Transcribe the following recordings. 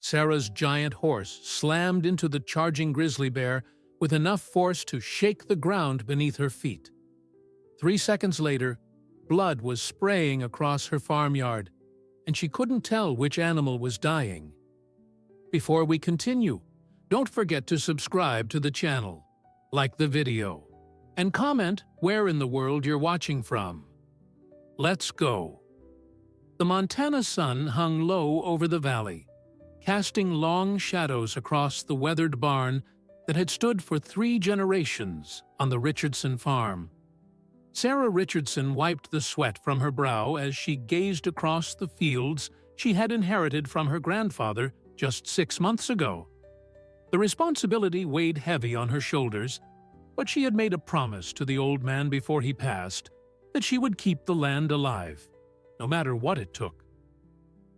Sarah's giant horse slammed into the charging grizzly bear with enough force to shake the ground beneath her feet. 3 seconds later, blood was spraying across her farmyard, and she couldn't tell which animal was dying. Before we continue, don't forget to subscribe to the channel, like the video, and comment where in the world you're watching from. Let's go. The Montana sun hung low over the valley, casting long shadows across the weathered barn that had stood for 3 generations on the Richardson farm. Sarah Richardson wiped the sweat from her brow as she gazed across the fields she had inherited from her grandfather just 6 months ago. The responsibility weighed heavy on her shoulders, but she had made a promise to the old man before he passed that she would keep the land alive, no matter what it took.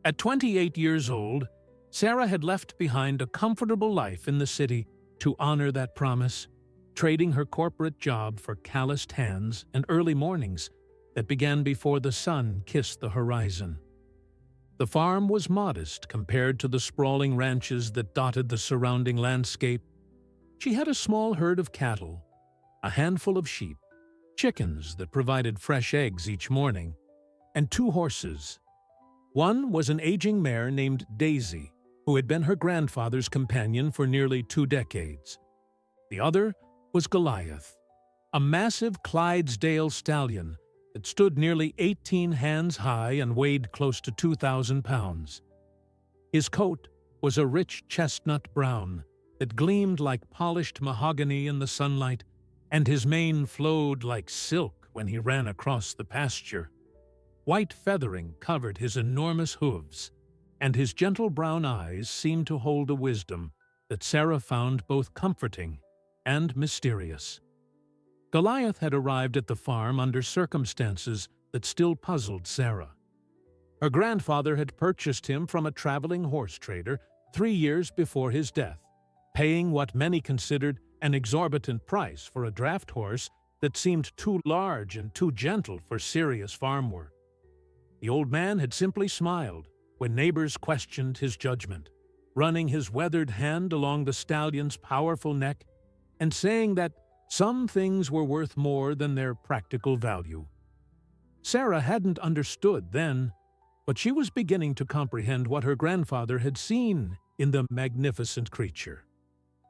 At 28 years old, Sarah had left behind a comfortable life in the city to honor that promise, trading her corporate job for calloused hands and early mornings that began before the sun kissed the horizon. The farm was modest compared to the sprawling ranches that dotted the surrounding landscape. She had a small herd of cattle, a handful of sheep, chickens that provided fresh eggs each morning, and 2 horses. One was an aging mare named Daisy, who had been her grandfather's companion for nearly 2 decades. The other was Goliath, a massive Clydesdale stallion that stood nearly 18 hands high and weighed close to 2,000 pounds. His coat was a rich chestnut brown that gleamed like polished mahogany in the sunlight, and his mane flowed like silk when he ran across the pasture. White feathering covered his enormous hooves, and his gentle brown eyes seemed to hold a wisdom that Sarah found both comforting and mysterious. Goliath had arrived at the farm under circumstances that still puzzled Sarah. Her grandfather had purchased him from a traveling horse trader 3 years before his death, paying what many considered an exorbitant price for a draft horse that seemed too large and too gentle for serious farm work. The old man had simply smiled when neighbors questioned his judgment, running his weathered hand along the stallion's powerful neck and saying that some things were worth more than their practical value. Sarah hadn't understood then, but she was beginning to comprehend what her grandfather had seen in the magnificent creature.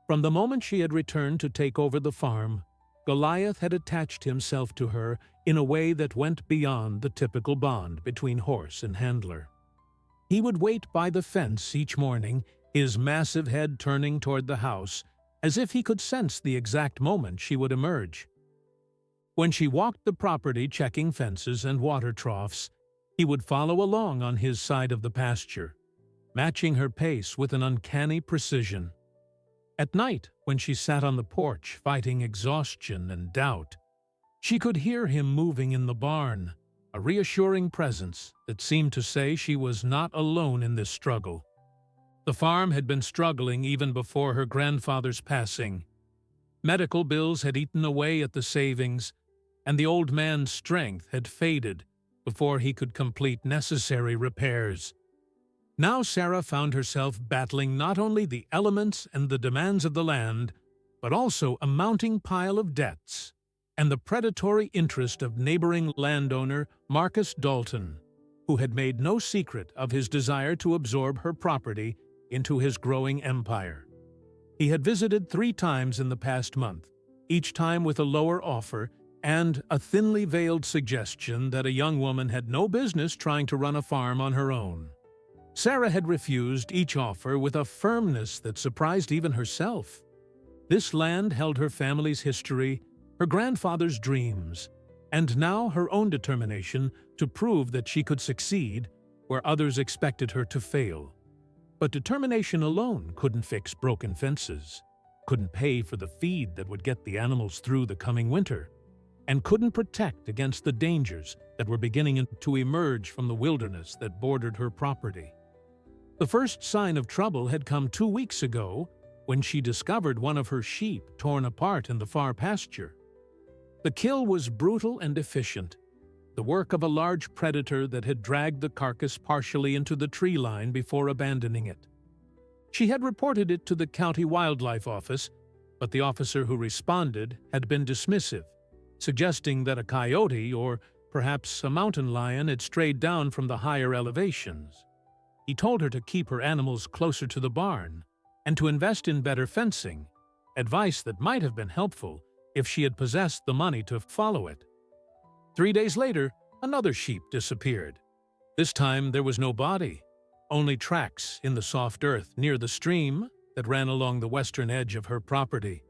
From the moment she had returned to take over the farm, Goliath had attached himself to her in a way that went beyond the typical bond between horse and handler. He would wait by the fence each morning, his massive head turning toward the house, as if he could sense the exact moment she would emerge. When she walked the property checking fences and water troughs, he would follow along on his side of the pasture, matching her pace with an uncanny precision. At night, when she sat on the porch fighting exhaustion and doubt, she could hear him moving in the barn, a reassuring presence that seemed to say she was not alone in this struggle. The farm had been struggling even before her grandfather's passing. Medical bills had eaten away at the savings, and the old man's strength had faded before he could complete necessary repairs. Now Sarah found herself battling not only the elements and the demands of the land, but also a mounting pile of debts and the predatory interest of neighboring landowner Marcus Dalton, who had made no secret of his desire to absorb her property into his growing empire. He had visited 3 times in the past month, each time with a lower offer and a thinly veiled suggestion that a young woman had no business trying to run a farm on her own. Sarah had refused each offer with a firmness that surprised even herself. This land held her family's history, her grandfather's dreams, and now her own determination to prove that she could succeed where others expected her to fail. But determination alone couldn't fix broken fences, couldn't pay for the feed that would get the animals through the coming winter, and couldn't protect against the dangers that were beginning to emerge from the wilderness that bordered her property. The first sign of trouble had come 2 weeks ago when she discovered one of her sheep torn apart in the far pasture. The kill was brutal and efficient, the work of a large predator that had dragged the carcass partially into the tree line before abandoning it. She had reported it to the county wildlife office, but the officer who responded had been dismissive, suggesting that a coyote or perhaps a mountain lion had strayed down from the higher elevations. He told her to keep her animals closer to the barn and to invest in better fencing, advice that might have been helpful if she had possessed the money to follow it. 3 days later, another sheep disappeared. This time there was no body, only tracks in the soft earth near the stream that ran along the western edge of her property.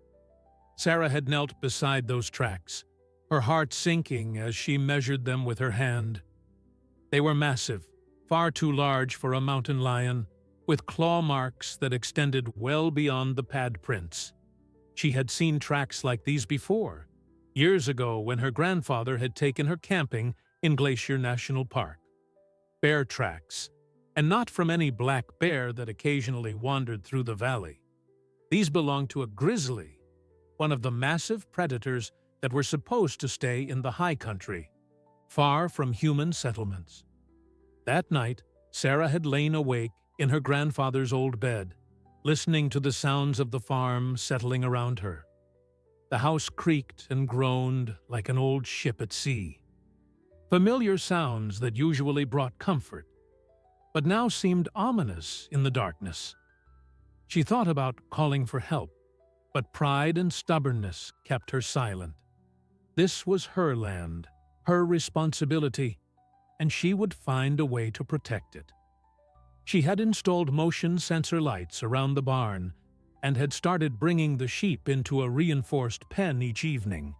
Sarah had knelt beside those tracks, her heart sinking as she measured them with her hand. They were massive, far too large for a mountain lion, with claw marks that extended well beyond the pad prints. She had seen tracks like these before, years ago when her grandfather had taken her camping in Glacier National Park. Bear tracks, and not from any black bear that occasionally wandered through the valley. These belonged to a grizzly, one of the massive predators that were supposed to stay in the high country, far from human settlements. That night, Sarah had lain awake in her grandfather's old bed, listening to the sounds of the farm settling around her. The house creaked and groaned like an old ship at sea. Familiar sounds that usually brought comfort, but now seemed ominous in the darkness. She thought about calling for help, but pride and stubbornness kept her silent. This was her land, her responsibility, and she would find a way to protect it. She had installed motion sensor lights around the barn and had started bringing the sheep into a reinforced pen each evening,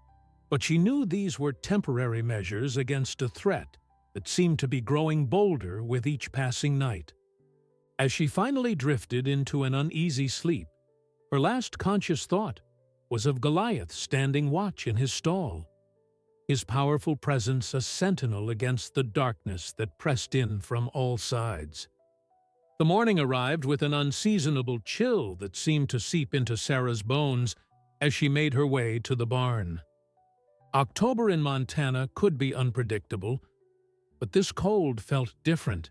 but she knew these were temporary measures against a threat that seemed to be growing bolder with each passing night. As she finally drifted into an uneasy sleep, her last conscious thought was of Goliath standing watch in his stall, his powerful presence a sentinel against the darkness that pressed in from all sides. The morning arrived with an unseasonable chill that seemed to seep into Sarah's bones as she made her way to the barn. October in Montana could be unpredictable, but this cold felt different,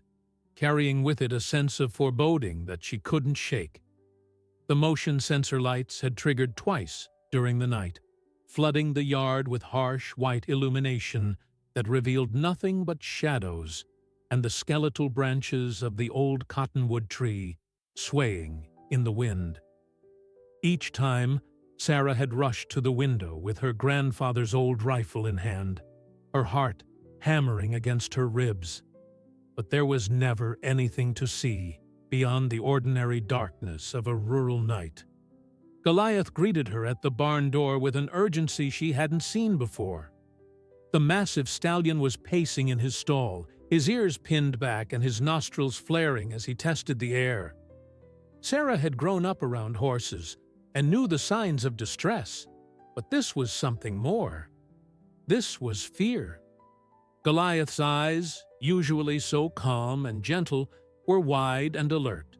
carrying with it a sense of foreboding that she couldn't shake. The motion sensor lights had triggered twice during the night, flooding the yard with harsh white illumination that revealed nothing but shadows and the skeletal branches of the old cottonwood tree swaying in the wind. Each time, Sarah had rushed to the window with her grandfather's old rifle in hand, her heart hammering against her ribs. But there was never anything to see beyond the ordinary darkness of a rural night. Goliath greeted her at the barn door with an urgency she hadn't seen before. The massive stallion was pacing in his stall, his ears pinned back and his nostrils flaring as he tested the air. Sarah had grown up around horses and knew the signs of distress, but this was something more. This was fear. Goliath's eyes, usually so calm and gentle, were wide and alert,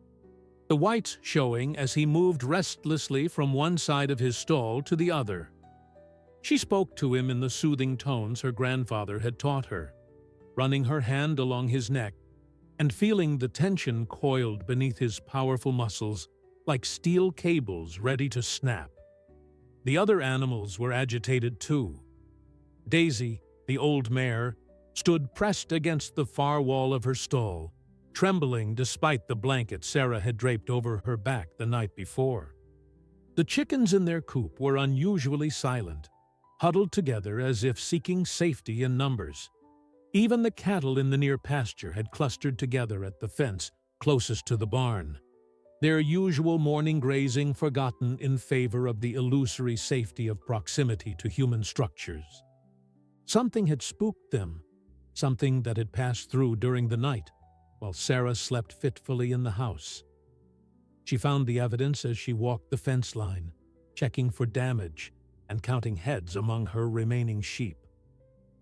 the whites showing as he moved restlessly from one side of his stall to the other. She spoke to him in the soothing tones her grandfather had taught her, running her hand along his neck and feeling the tension coiled beneath his powerful muscles like steel cables ready to snap. The other animals were agitated too. Daisy, the old mare, stood pressed against the far wall of her stall, trembling despite the blanket Sarah had draped over her back the night before. The chickens in their coop were unusually silent, huddled together as if seeking safety in numbers. Even the cattle in the near pasture had clustered together at the fence closest to the barn, their usual morning grazing forgotten in favor of the illusory safety of proximity to human structures. Something had spooked them, something that had passed through during the night, while Sarah slept fitfully in the house. She found the evidence as she walked the fence line, checking for damage and counting heads among her remaining sheep.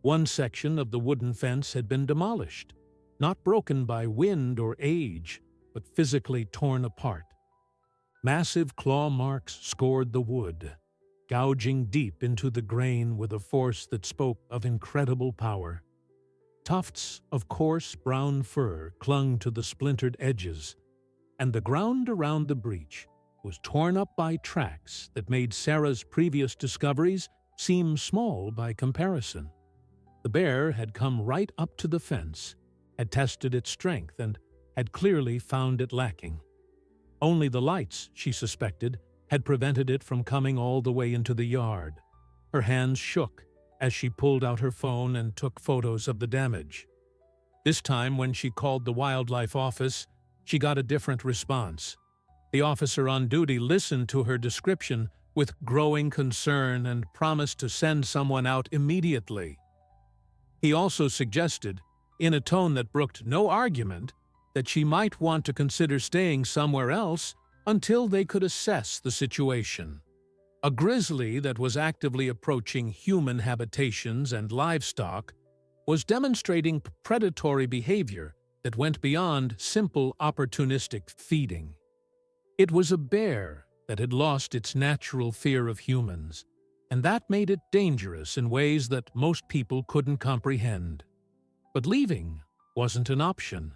One section of the wooden fence had been demolished, not broken by wind or age, but physically torn apart. Massive claw marks scored the wood, gouging deep into the grain with a force that spoke of incredible power. Tufts of coarse brown fur clung to the splintered edges, and the ground around the breach was torn up by tracks that made Sarah's previous discoveries seem small by comparison. The bear had come right up to the fence, had tested its strength, and had clearly found it lacking. Only the lights, she suspected, had prevented it from coming all the way into the yard. Her hands shook as she pulled out her phone and took photos of the damage. This time, when she called the wildlife office, she got a different response. The officer on duty listened to her description with growing concern and promised to send someone out immediately. He also suggested, in a tone that brooked no argument, that she might want to consider staying somewhere else until they could assess the situation. A grizzly that was actively approaching human habitations and livestock was demonstrating predatory behavior that went beyond simple opportunistic feeding. It was a bear that had lost its natural fear of humans, and that made it dangerous in ways that most people couldn't comprehend. But leaving wasn't an option.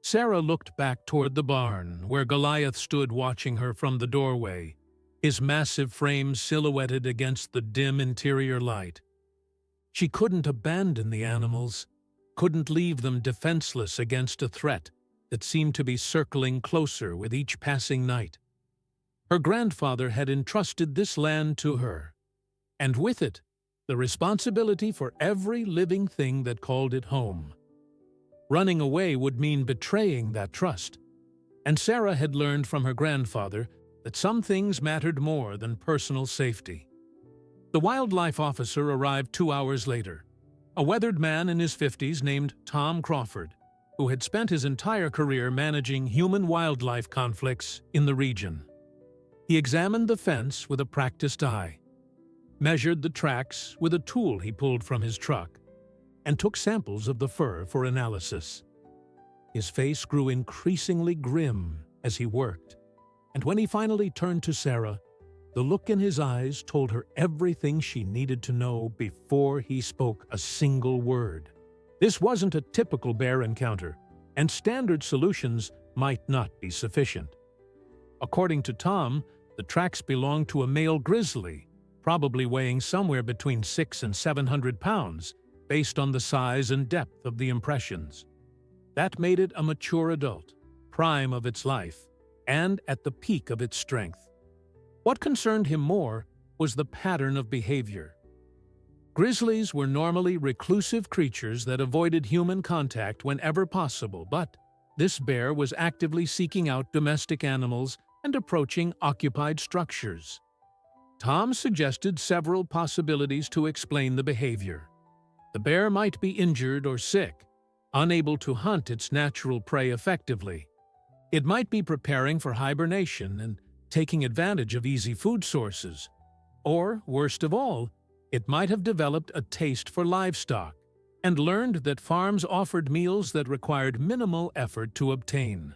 Sarah looked back toward the barn, where Goliath stood watching her from the doorway, his massive frame silhouetted against the dim interior light. She couldn't abandon the animals, couldn't leave them defenseless against a threat that seemed to be circling closer with each passing night. Her grandfather had entrusted this land to her, and with it, the responsibility for every living thing that called it home. Running away would mean betraying that trust, and Sarah had learned from her grandfather that some things mattered more than personal safety. The wildlife officer arrived 2 hours later, a weathered man in his 50s named Tom Crawford, who had spent his entire career managing human-wildlife conflicts in the region. He examined the fence with a practiced eye, measured the tracks with a tool he pulled from his truck, and took samples of the fur for analysis. His face grew increasingly grim as he worked, and when he finally turned to Sarah, the look in his eyes told her everything she needed to know before he spoke a single word. This wasn't a typical bear encounter, and standard solutions might not be sufficient. According to Tom, the tracks belonged to a male grizzly, probably weighing somewhere between 600 and 700 pounds, based on the size and depth of the impressions. That made it a mature adult, prime of its life, and at the peak of its strength. What concerned him more was the pattern of behavior. Grizzlies were normally reclusive creatures that avoided human contact whenever possible, but this bear was actively seeking out domestic animals and approaching occupied structures. Tom suggested several possibilities to explain the behavior. The bear might be injured or sick, unable to hunt its natural prey effectively. It might be preparing for hibernation and taking advantage of easy food sources. Or, worst of all, it might have developed a taste for livestock and learned that farms offered meals that required minimal effort to obtain.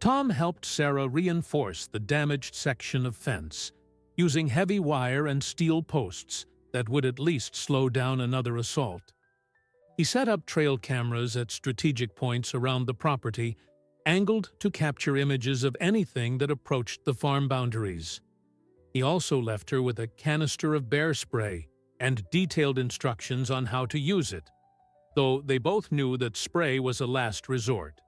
Tom helped Sarah reinforce the damaged section of fence, using heavy wire and steel posts that would at least slow down another assault. He set up trail cameras at strategic points around the property, angled to capture images of anything that approached the farm boundaries. He also left her with a canister of bear spray and detailed instructions on how to use it, though they both knew that spray was a last resort,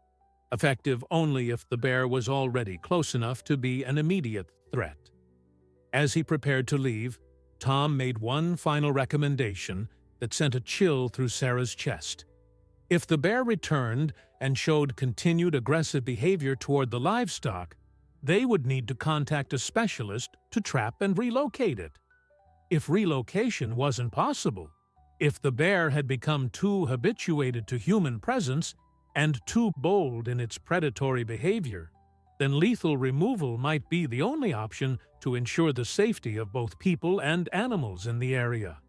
effective only if the bear was already close enough to be an immediate threat. As he prepared to leave, Tom made one final recommendation that sent a chill through Sarah's chest. If the bear returned and showed continued aggressive behavior toward the livestock, they would need to contact a specialist to trap and relocate it. If relocation wasn't possible, if the bear had become too habituated to human presence and too bold in its predatory behavior, then lethal removal might be the only option to ensure the safety of both people and animals in the area.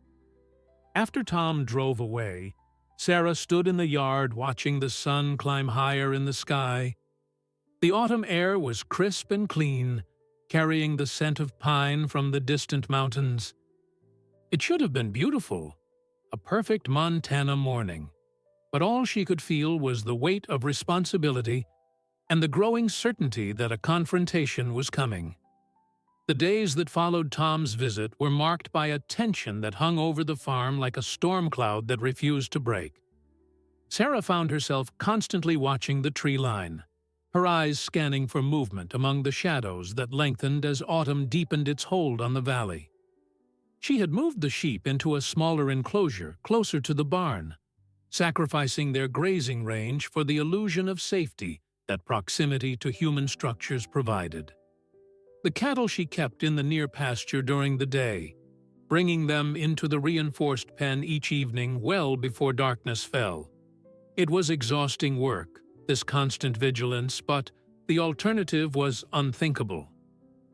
After Tom drove away, Sarah stood in the yard watching the sun climb higher in the sky. The autumn air was crisp and clean, carrying the scent of pine from the distant mountains. It should have been beautiful, a perfect Montana morning, but all she could feel was the weight of responsibility and the growing certainty that a confrontation was coming. The days that followed Tom's visit were marked by a tension that hung over the farm like a storm cloud that refused to break. Sarah found herself constantly watching the tree line, her eyes scanning for movement among the shadows that lengthened as autumn deepened its hold on the valley. She had moved the sheep into a smaller enclosure closer to the barn, sacrificing their grazing range for the illusion of safety that proximity to human structures provided. The cattle she kept in the near pasture during the day, bringing them into the reinforced pen each evening well before darkness fell. It was exhausting work, this constant vigilance, but the alternative was unthinkable.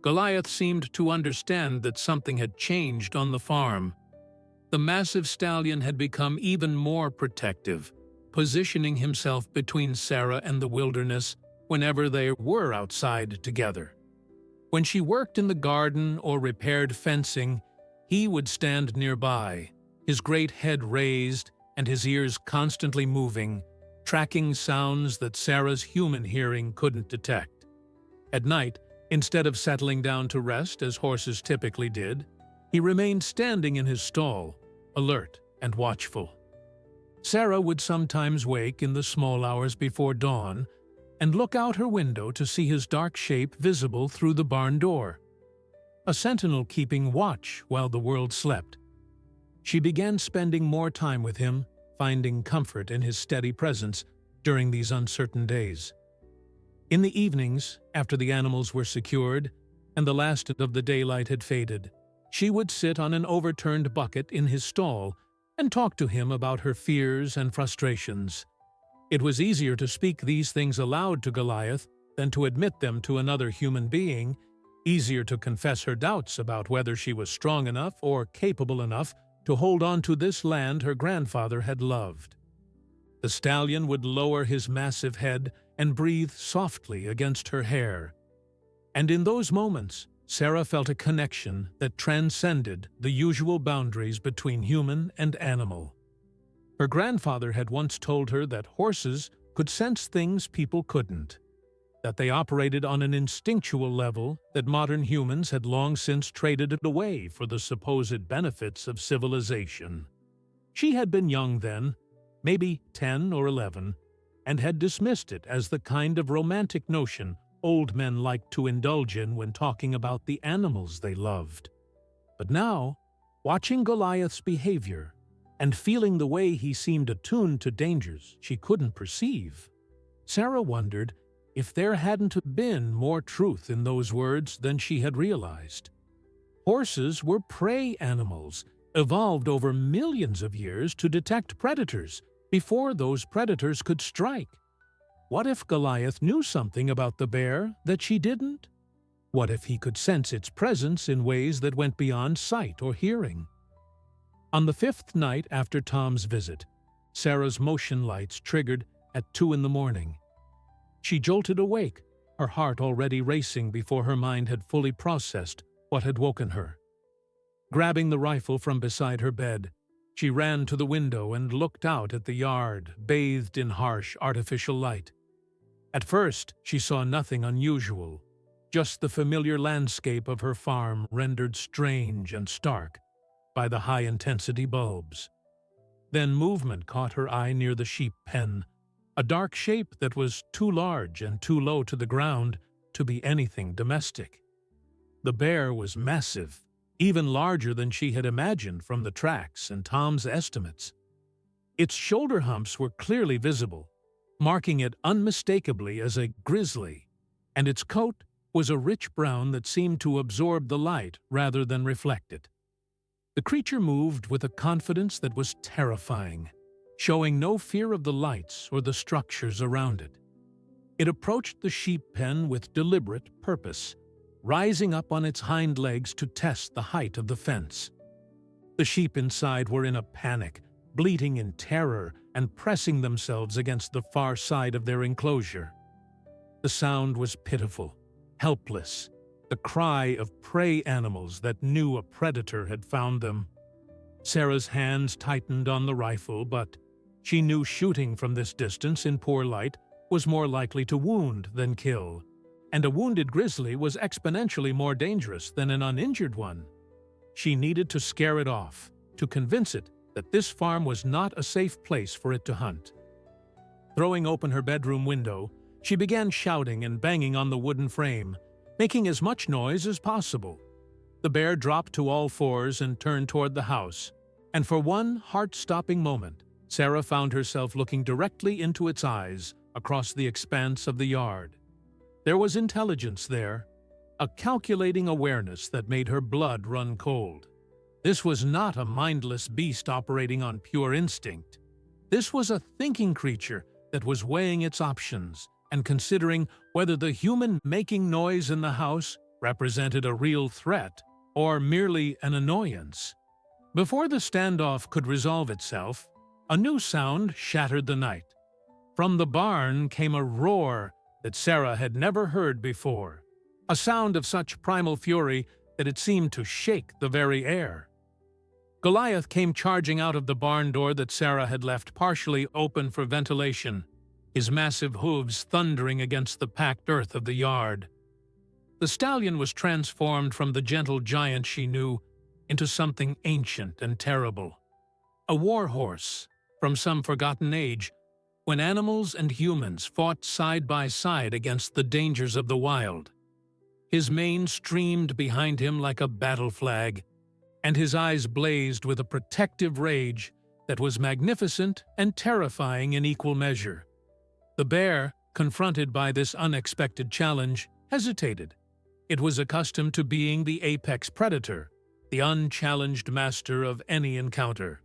Goliath seemed to understand that something had changed on the farm. The massive stallion had become even more protective, positioning himself between Sarah and the wilderness whenever they were outside together. When she worked in the garden or repaired fencing, he would stand nearby, his great head raised and his ears constantly moving, tracking sounds that Sarah's human hearing couldn't detect. At night, instead of settling down to rest as horses typically did, he remained standing in his stall, alert and watchful. Sarah would sometimes wake in the small hours before dawn and look out her window to see his dark shape visible through the barn door, a sentinel keeping watch while the world slept. She began spending more time with him, finding comfort in his steady presence during these uncertain days. In the evenings, after the animals were secured and the last of the daylight had faded, she would sit on an overturned bucket in his stall and talk to him about her fears and frustrations. It was easier to speak these things aloud to Goliath than to admit them to another human being, easier to confess her doubts about whether she was strong enough or capable enough to hold on to this land her grandfather had loved. The stallion would lower his massive head and breathe softly against her hair. And in those moments, Sarah felt a connection that transcended the usual boundaries between human and animal. Her grandfather had once told her that horses could sense things people couldn't, that they operated on an instinctual level that modern humans had long since traded it away for the supposed benefits of civilization. She had been young then, maybe 10 or 11, and had dismissed it as the kind of romantic notion old men liked to indulge in when talking about the animals they loved. But now, watching Goliath's behavior and feeling the way he seemed attuned to dangers she couldn't perceive, Sarah wondered if there hadn't been more truth in those words than she had realized. Horses were prey animals, evolved over millions of years to detect predators before those predators could strike. What if Goliath knew something about the bear that she didn't? What if he could sense its presence in ways that went beyond sight or hearing? On the 5th night after Tom's visit, Sarah's motion lights triggered at 2 a.m. She jolted awake, her heart already racing before her mind had fully processed what had woken her. Grabbing the rifle from beside her bed, she ran to the window and looked out at the yard, bathed in harsh, artificial light. At first, she saw nothing unusual, just the familiar landscape of her farm rendered strange and stark by the high-intensity bulbs. Then movement caught her eye near the sheep pen, a dark shape that was too large and too low to the ground to be anything domestic. The bear was massive, even larger than she had imagined from the tracks and Tom's estimates. Its shoulder humps were clearly visible, marking it unmistakably as a grizzly, and its coat was a rich brown that seemed to absorb the light rather than reflect it. The creature moved with a confidence that was terrifying, showing no fear of the lights or the structures around it. It approached the sheep pen with deliberate purpose, rising up on its hind legs to test the height of the fence. The sheep inside were in a panic, bleating in terror and pressing themselves against the far side of their enclosure. The sound was pitiful, helpless, the cry of prey animals that knew a predator had found them. Sarah's hands tightened on the rifle, but she knew shooting from this distance in poor light was more likely to wound than kill, and a wounded grizzly was exponentially more dangerous than an uninjured one. She needed to scare it off, to convince it that this farm was not a safe place for it to hunt. Throwing open her bedroom window, she began shouting and banging on the wooden frame, making as much noise as possible. The bear dropped to all fours and turned toward the house, and for one heart-stopping moment, Sarah found herself looking directly into its eyes across the expanse of the yard. There was intelligence there, a calculating awareness that made her blood run cold. This was not a mindless beast operating on pure instinct. This was a thinking creature that was weighing its options and considering whether the human making noise in the house represented a real threat or merely an annoyance. Before the standoff could resolve itself, a new sound shattered the night. From the barn came a roar that Sarah had never heard before, a sound of such primal fury that it seemed to shake the very air. Goliath came charging out of the barn door that Sarah had left partially open for ventilation, his massive hooves thundering against the packed earth of the yard. The stallion was transformed from the gentle giant she knew into something ancient and terrible. A war horse from some forgotten age, when animals and humans fought side by side against the dangers of the wild. His mane streamed behind him like a battle flag, and his eyes blazed with a protective rage that was magnificent and terrifying in equal measure. The bear, confronted by this unexpected challenge, hesitated. It was accustomed to being the apex predator, the unchallenged master of any encounter.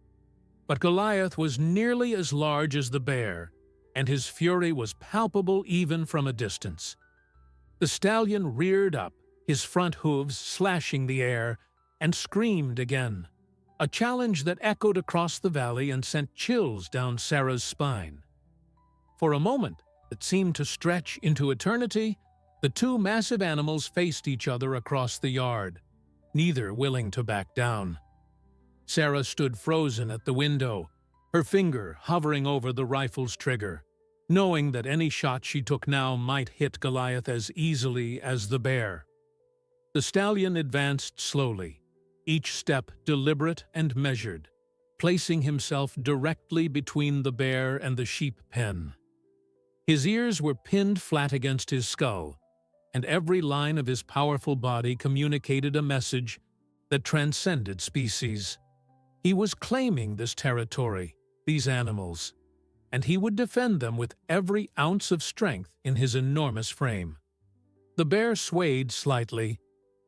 But Goliath was nearly as large as the bear, and his fury was palpable even from a distance. The stallion reared up, his front hooves slashing the air, and screamed again, a challenge that echoed across the valley and sent chills down Sarah's spine. For a moment that seemed to stretch into eternity, the two massive animals faced each other across the yard, neither willing to back down. Sarah stood frozen at the window, her finger hovering over the rifle's trigger, knowing that any shot she took now might hit Goliath as easily as the bear. The stallion advanced slowly, each step deliberate and measured, placing himself directly between the bear and the sheep pen. His ears were pinned flat against his skull, and every line of his powerful body communicated a message that transcended species. He was claiming this territory, these animals, and he would defend them with every ounce of strength in his enormous frame. The bear swayed slightly,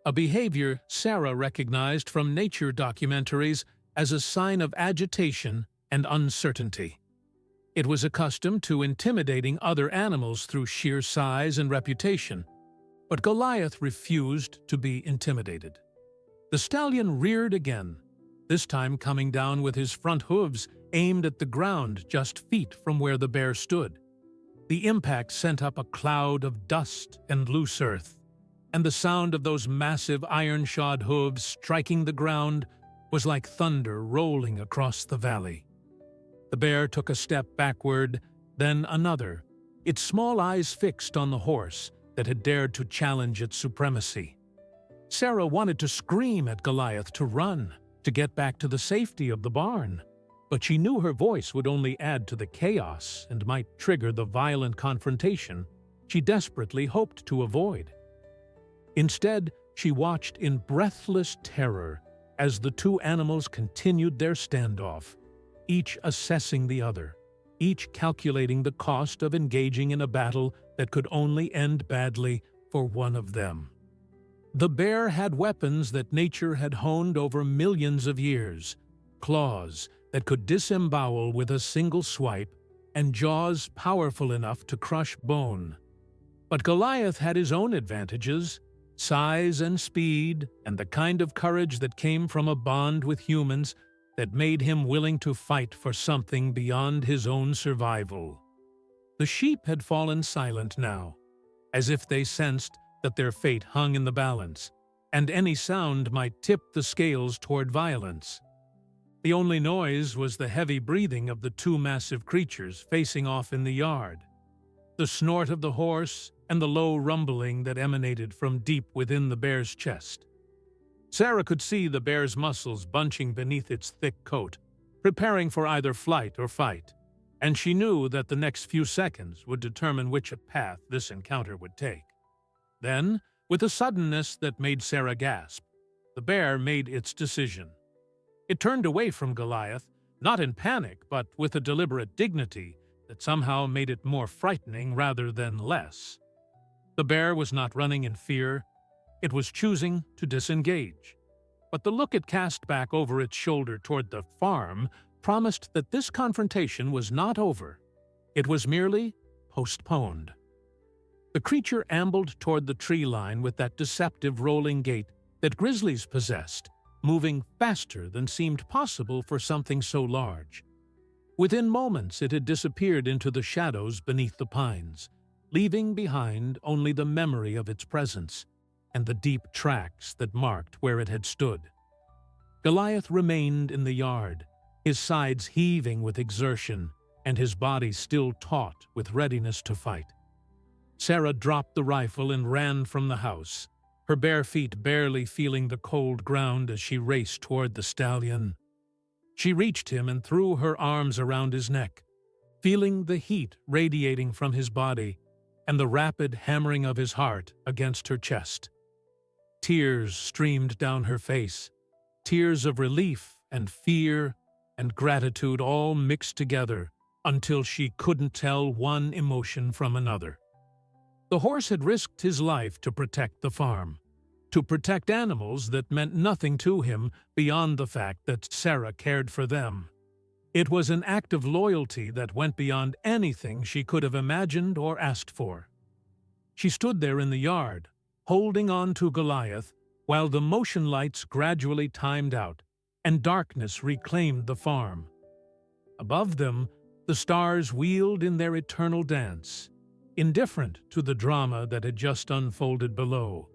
a behavior Sarah recognized from nature documentaries as a sign of agitation and uncertainty. It was accustomed to intimidating other animals through sheer size and reputation, but Goliath refused to be intimidated. The stallion reared again, this time coming down with his front hooves aimed at the ground just feet from where the bear stood. The impact sent up a cloud of dust and loose earth, and the sound of those massive iron-shod hooves striking the ground was like thunder rolling across the valley. The bear took a step backward, then another, its small eyes fixed on the horse that had dared to challenge its supremacy. Sarah wanted to scream at Goliath to run, to get back to the safety of the barn, but she knew her voice would only add to the chaos and might trigger the violent confrontation she desperately hoped to avoid. Instead, she watched in breathless terror as the two animals continued their standoff, each assessing the other, each calculating the cost of engaging in a battle that could only end badly for one of them. The bear had weapons that nature had honed over millions of years, claws that could disembowel with a single swipe, and jaws powerful enough to crush bone. But Goliath had his own advantages, size and speed, and the kind of courage that came from a bond with humans that made him willing to fight for something beyond his own survival. The sheep had fallen silent now, as if they sensed that their fate hung in the balance, and any sound might tip the scales toward violence. The only noise was the heavy breathing of the two massive creatures facing off in the yard. the snort of the horse, and the low rumbling that emanated from deep within the bear's chest. Sarah could see the bear's muscles bunching beneath its thick coat, preparing for either flight or fight, and she knew that the next few seconds would determine which path this encounter would take. Then, with a suddenness that made Sarah gasp, the bear made its decision. It turned away from Goliath, not in panic, but with a deliberate dignity that somehow made it more frightening rather than less. The bear was not running in fear. It was choosing to disengage. But the look it cast back over its shoulder toward the farm promised that this confrontation was not over. It was merely postponed. The creature ambled toward the tree line with that deceptive rolling gait that grizzlies possessed, moving faster than seemed possible for something so large. Within moments it had disappeared into the shadows beneath the pines, leaving behind only the memory of its presence and the deep tracks that marked where it had stood. Goliath remained in the yard, his sides heaving with exertion and his body still taut with readiness to fight. Sarah dropped the rifle and ran from the house, her bare feet barely feeling the cold ground as she raced toward the stallion. She reached him and threw her arms around his neck, feeling the heat radiating from his body and the rapid hammering of his heart against her chest. Tears streamed down her face, tears of relief and fear and gratitude all mixed together until she couldn't tell one emotion from another. The horse had risked his life to protect the farm, to protect animals that meant nothing to him beyond the fact that Sarah cared for them. It was an act of loyalty that went beyond anything she could have imagined or asked for. She stood there in the yard, holding on to Goliath, while the motion lights gradually timed out and darkness reclaimed the farm. Above them, the stars wheeled in their eternal dance, indifferent to the drama that had just unfolded below.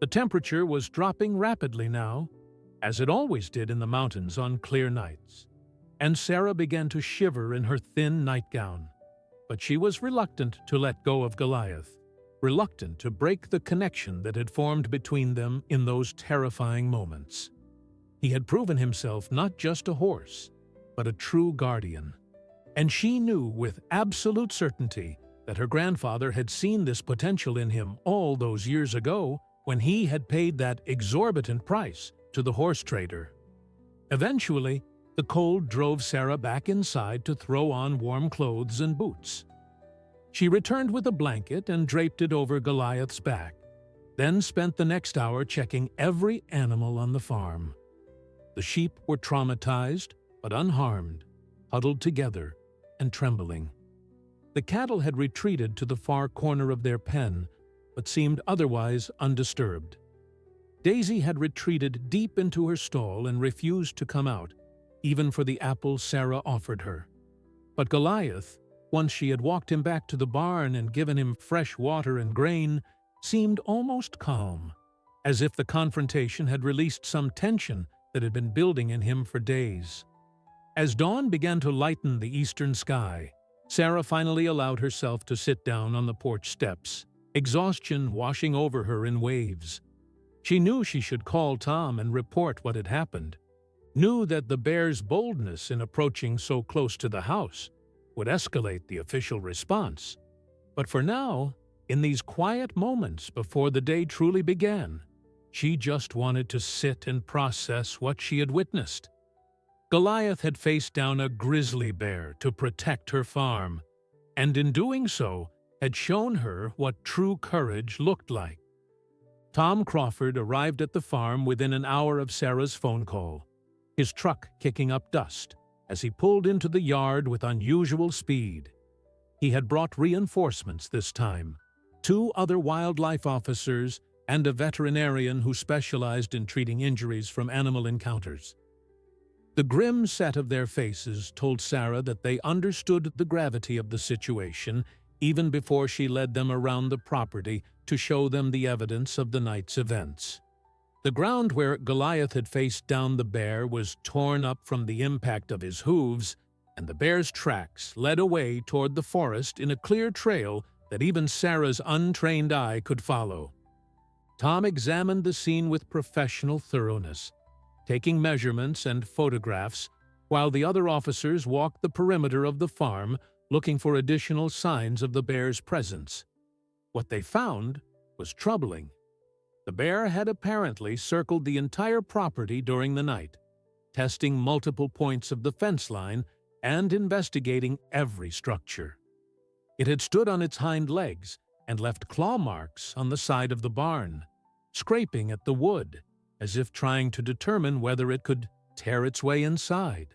The temperature was dropping rapidly now, as it always did in the mountains on clear nights, and Sarah began to shiver in her thin nightgown. But she was reluctant to let go of Goliath, reluctant to break the connection that had formed between them in those terrifying moments. He had proven himself not just a horse, but a true guardian, and she knew with absolute certainty that her grandfather had seen this potential in him all those years ago when he had paid that exorbitant price to the horse trader. Eventually, the cold drove Sarah back inside to throw on warm clothes and boots. She returned with a blanket and draped it over Goliath's back, then spent the next hour checking every animal on the farm. The sheep were traumatized, but unharmed, huddled together and trembling. The cattle had retreated to the far corner of their pen, but seemed otherwise undisturbed. Daisy had retreated deep into her stall and refused to come out, even for the apple Sarah offered her. But Goliath, once she had walked him back to the barn and given him fresh water and grain, seemed almost calm, as if the confrontation had released some tension that had been building in him for days. As dawn began to lighten the eastern sky, Sarah finally allowed herself to sit down on the porch steps, exhaustion washing over her in waves. She knew she should call Tom and report what had happened, knew that the bear's boldness in approaching so close to the house would escalate the official response. But for now, in these quiet moments before the day truly began, she just wanted to sit and process what she had witnessed. Goliath had faced down a grizzly bear to protect her farm, and in doing so had shown her what true courage looked like. Tom Crawford arrived at the farm within an hour of Sarah's phone call, his truck kicking up dust as he pulled into the yard with unusual speed. He had brought reinforcements this time, 2 other wildlife officers and a veterinarian who specialized in treating injuries from animal encounters. The grim set of their faces told Sarah that they understood the gravity of the situation even before she led them around the property to show them the evidence of the night's events. The ground where Goliath had faced down the bear was torn up from the impact of his hooves, and the bear's tracks led away toward the forest in a clear trail that even Sarah's untrained eye could follow. Tom examined the scene with professional thoroughness, taking measurements and photographs, while the other officers walked the perimeter of the farm looking for additional signs of the bear's presence. What they found was troubling. The bear had apparently circled the entire property during the night, testing multiple points of the fence line and investigating every structure. It had stood on its hind legs and left claw marks on the side of the barn, scraping at the wood, as if trying to determine whether it could tear its way inside.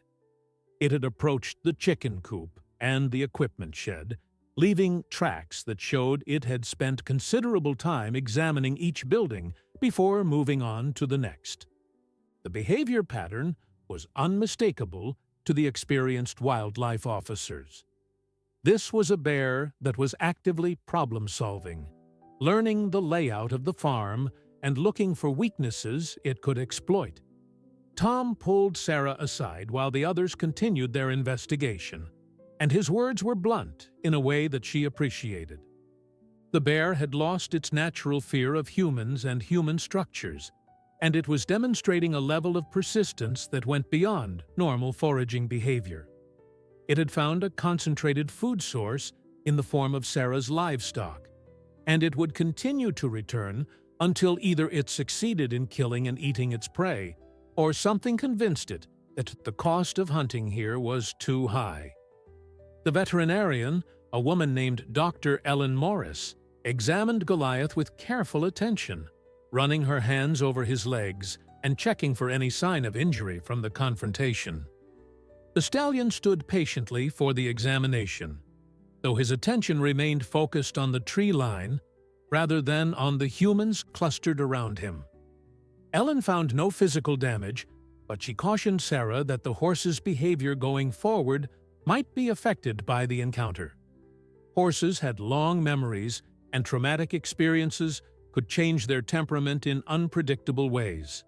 It had approached the chicken coop and the equipment shed, leaving tracks that showed it had spent considerable time examining each building before moving on to the next. The behavior pattern was unmistakable to the experienced wildlife officers. This was a bear that was actively problem-solving, learning the layout of the farm and looking for weaknesses it could exploit. Tom pulled Sarah aside while the others continued their investigation, and his words were blunt in a way that she appreciated. The bear had lost its natural fear of humans and human structures, and it was demonstrating a level of persistence that went beyond normal foraging behavior. It had found a concentrated food source in the form of Sarah's livestock, and it would continue to return until either it succeeded in killing and eating its prey, or something convinced it that the cost of hunting here was too high. The veterinarian, a woman named Dr. Ellen Morris, examined Goliath with careful attention, running her hands over his legs and checking for any sign of injury from the confrontation. The stallion stood patiently for the examination, though his attention remained focused on the tree line rather than on the humans clustered around him. Ellen found no physical damage, but she cautioned Sarah that the horse's behavior going forward might be affected by the encounter. Horses had long memories, and traumatic experiences could change their temperament in unpredictable ways.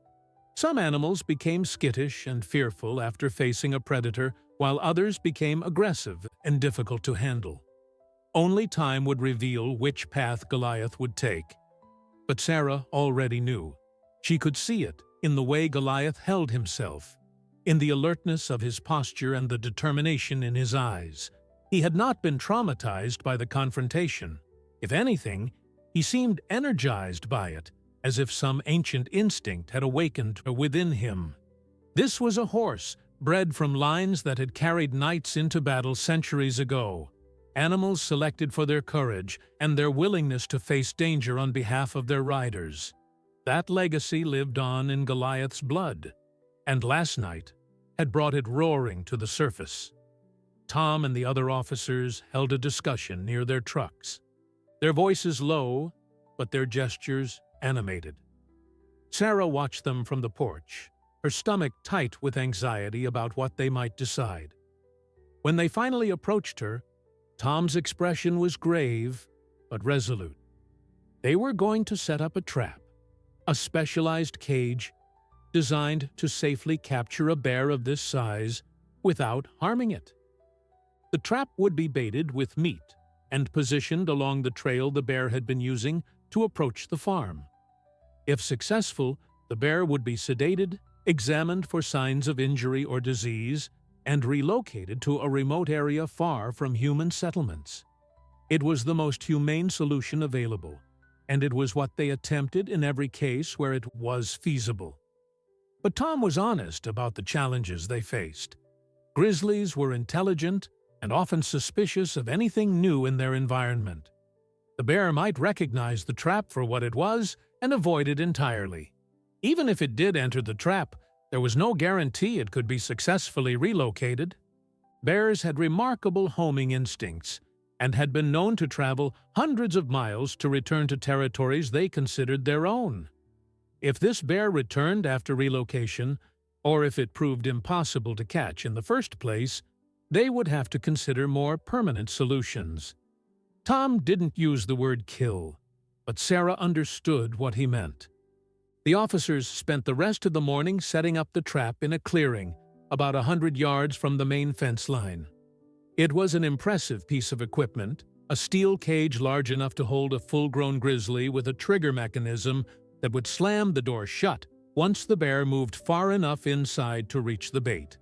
Some animals became skittish and fearful after facing a predator, while others became aggressive and difficult to handle. Only time would reveal which path Goliath would take. But Sarah already knew. She could see it in the way Goliath held himself, in the alertness of his posture and the determination in his eyes. He had not been traumatized by the confrontation. If anything, he seemed energized by it, as if some ancient instinct had awakened within him. This was a horse bred from lines that had carried knights into battle centuries ago, animals selected for their courage and their willingness to face danger on behalf of their riders. That legacy lived on in Goliath's blood, and last night had brought it roaring to the surface. Tom and the other officers held a discussion near their trucks, their voices low, but their gestures animated. Sarah watched them from the porch, her stomach tight with anxiety about what they might decide. When they finally approached her, Tom's expression was grave but resolute. They were going to set up a trap, a specialized cage designed to safely capture a bear of this size without harming it. The trap would be baited with meat and positioned along the trail the bear had been using to approach the farm. If successful, the bear would be sedated, examined for signs of injury or disease, and relocated to a remote area far from human settlements. It was the most humane solution available, and it was what they attempted in every case where it was feasible. But Tom was honest about the challenges they faced. Grizzlies were intelligent and often suspicious of anything new in their environment. The bear might recognize the trap for what it was and avoid it entirely. Even if it did enter the trap, there was no guarantee it could be successfully relocated. Bears had remarkable homing instincts and had been known to travel hundreds of miles to return to territories they considered their own. If this bear returned after relocation, or if it proved impossible to catch in the first place, they would have to consider more permanent solutions. Tom didn't use the word kill, but Sarah understood what he meant. The officers spent the rest of the morning setting up the trap in a clearing, about 100 yards from the main fence line. It was an impressive piece of equipment, a steel cage large enough to hold a full-grown grizzly with a trigger mechanism that would slam the door shut once the bear moved far enough inside to reach the bait.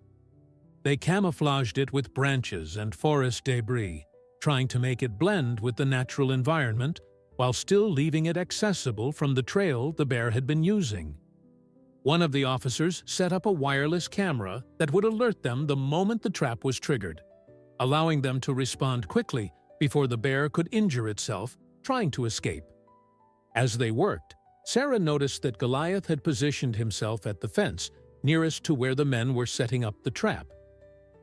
They camouflaged it with branches and forest debris, trying to make it blend with the natural environment while still leaving it accessible from the trail the bear had been using. One of the officers set up a wireless camera that would alert them the moment the trap was triggered, allowing them to respond quickly before the bear could injure itself trying to escape. As they worked, Sarah noticed that Goliath had positioned himself at the fence nearest to where the men were setting up the trap.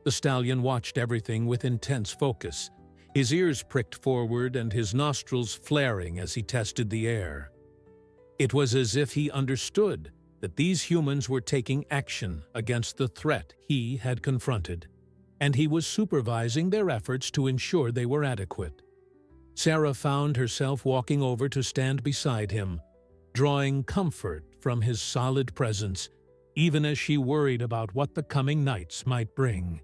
The stallion watched everything with intense focus, his ears pricked forward and his nostrils flaring as he tested the air. It was as if he understood that these humans were taking action against the threat he had confronted, and he was supervising their efforts to ensure they were adequate. Sarah found herself walking over to stand beside him, drawing comfort from his solid presence, even as she worried about what the coming nights might bring.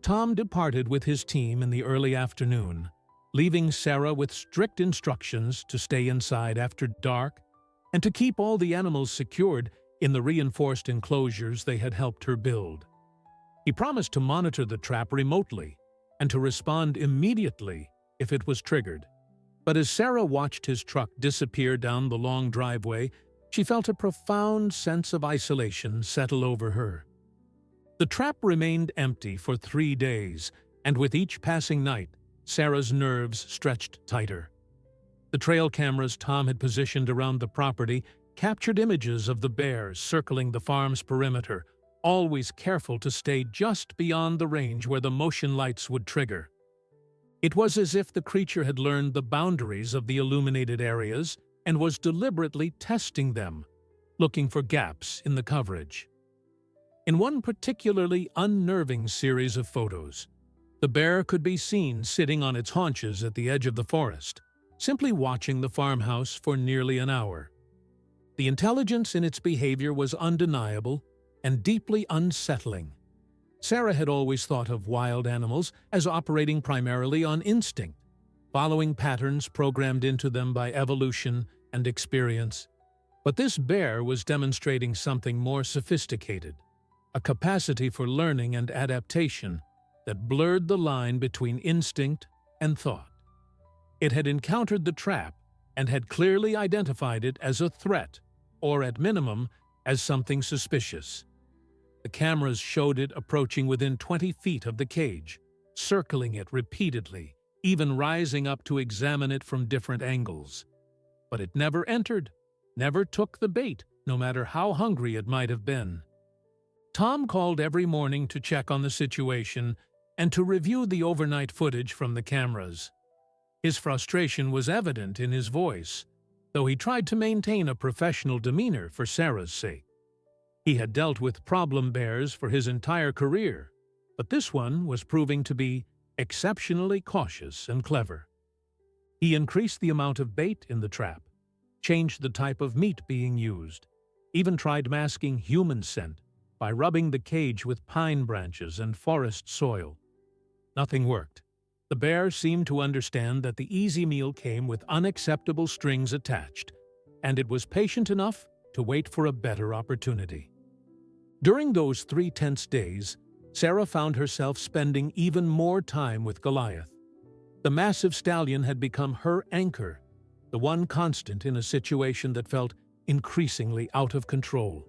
Tom departed with his team in the early afternoon, leaving Sarah with strict instructions to stay inside after dark and to keep all the animals secured in the reinforced enclosures they had helped her build. He promised to monitor the trap remotely and to respond immediately if it was triggered. But as Sarah watched his truck disappear down the long driveway, she felt a profound sense of isolation settle over her. The trap remained empty for 3 days, and with each passing night, Sarah's nerves stretched tighter. The trail cameras Tom had positioned around the property captured images of the bears circling the farm's perimeter, always careful to stay just beyond the range where the motion lights would trigger. It was as if the creature had learned the boundaries of the illuminated areas and was deliberately testing them, looking for gaps in the coverage. In one particularly unnerving series of photos, the bear could be seen sitting on its haunches at the edge of the forest, simply watching the farmhouse for nearly an hour. The intelligence in its behavior was undeniable and deeply unsettling. Sarah had always thought of wild animals as operating primarily on instinct, following patterns programmed into them by evolution and experience. But this bear was demonstrating something more sophisticated, a capacity for learning and adaptation that blurred the line between instinct and thought. It had encountered the trap and had clearly identified it as a threat, or at minimum, as something suspicious. The cameras showed it approaching within 20 feet of the cage, circling it repeatedly, even rising up to examine it from different angles. But it never entered, never took the bait, no matter how hungry it might have been. Tom called every morning to check on the situation and to review the overnight footage from the cameras. His frustration was evident in his voice, though he tried to maintain a professional demeanor for Sarah's sake. He had dealt with problem bears for his entire career, but this one was proving to be exceptionally cautious and clever. He increased the amount of bait in the trap, changed the type of meat being used, even tried masking human scent by rubbing the cage with pine branches and forest soil. Nothing worked. The bear seemed to understand that the easy meal came with unacceptable strings attached, and it was patient enough to wait for a better opportunity. During those 3 tense days, Sarah found herself spending even more time with Goliath. The massive stallion had become her anchor, the one constant in a situation that felt increasingly out of control.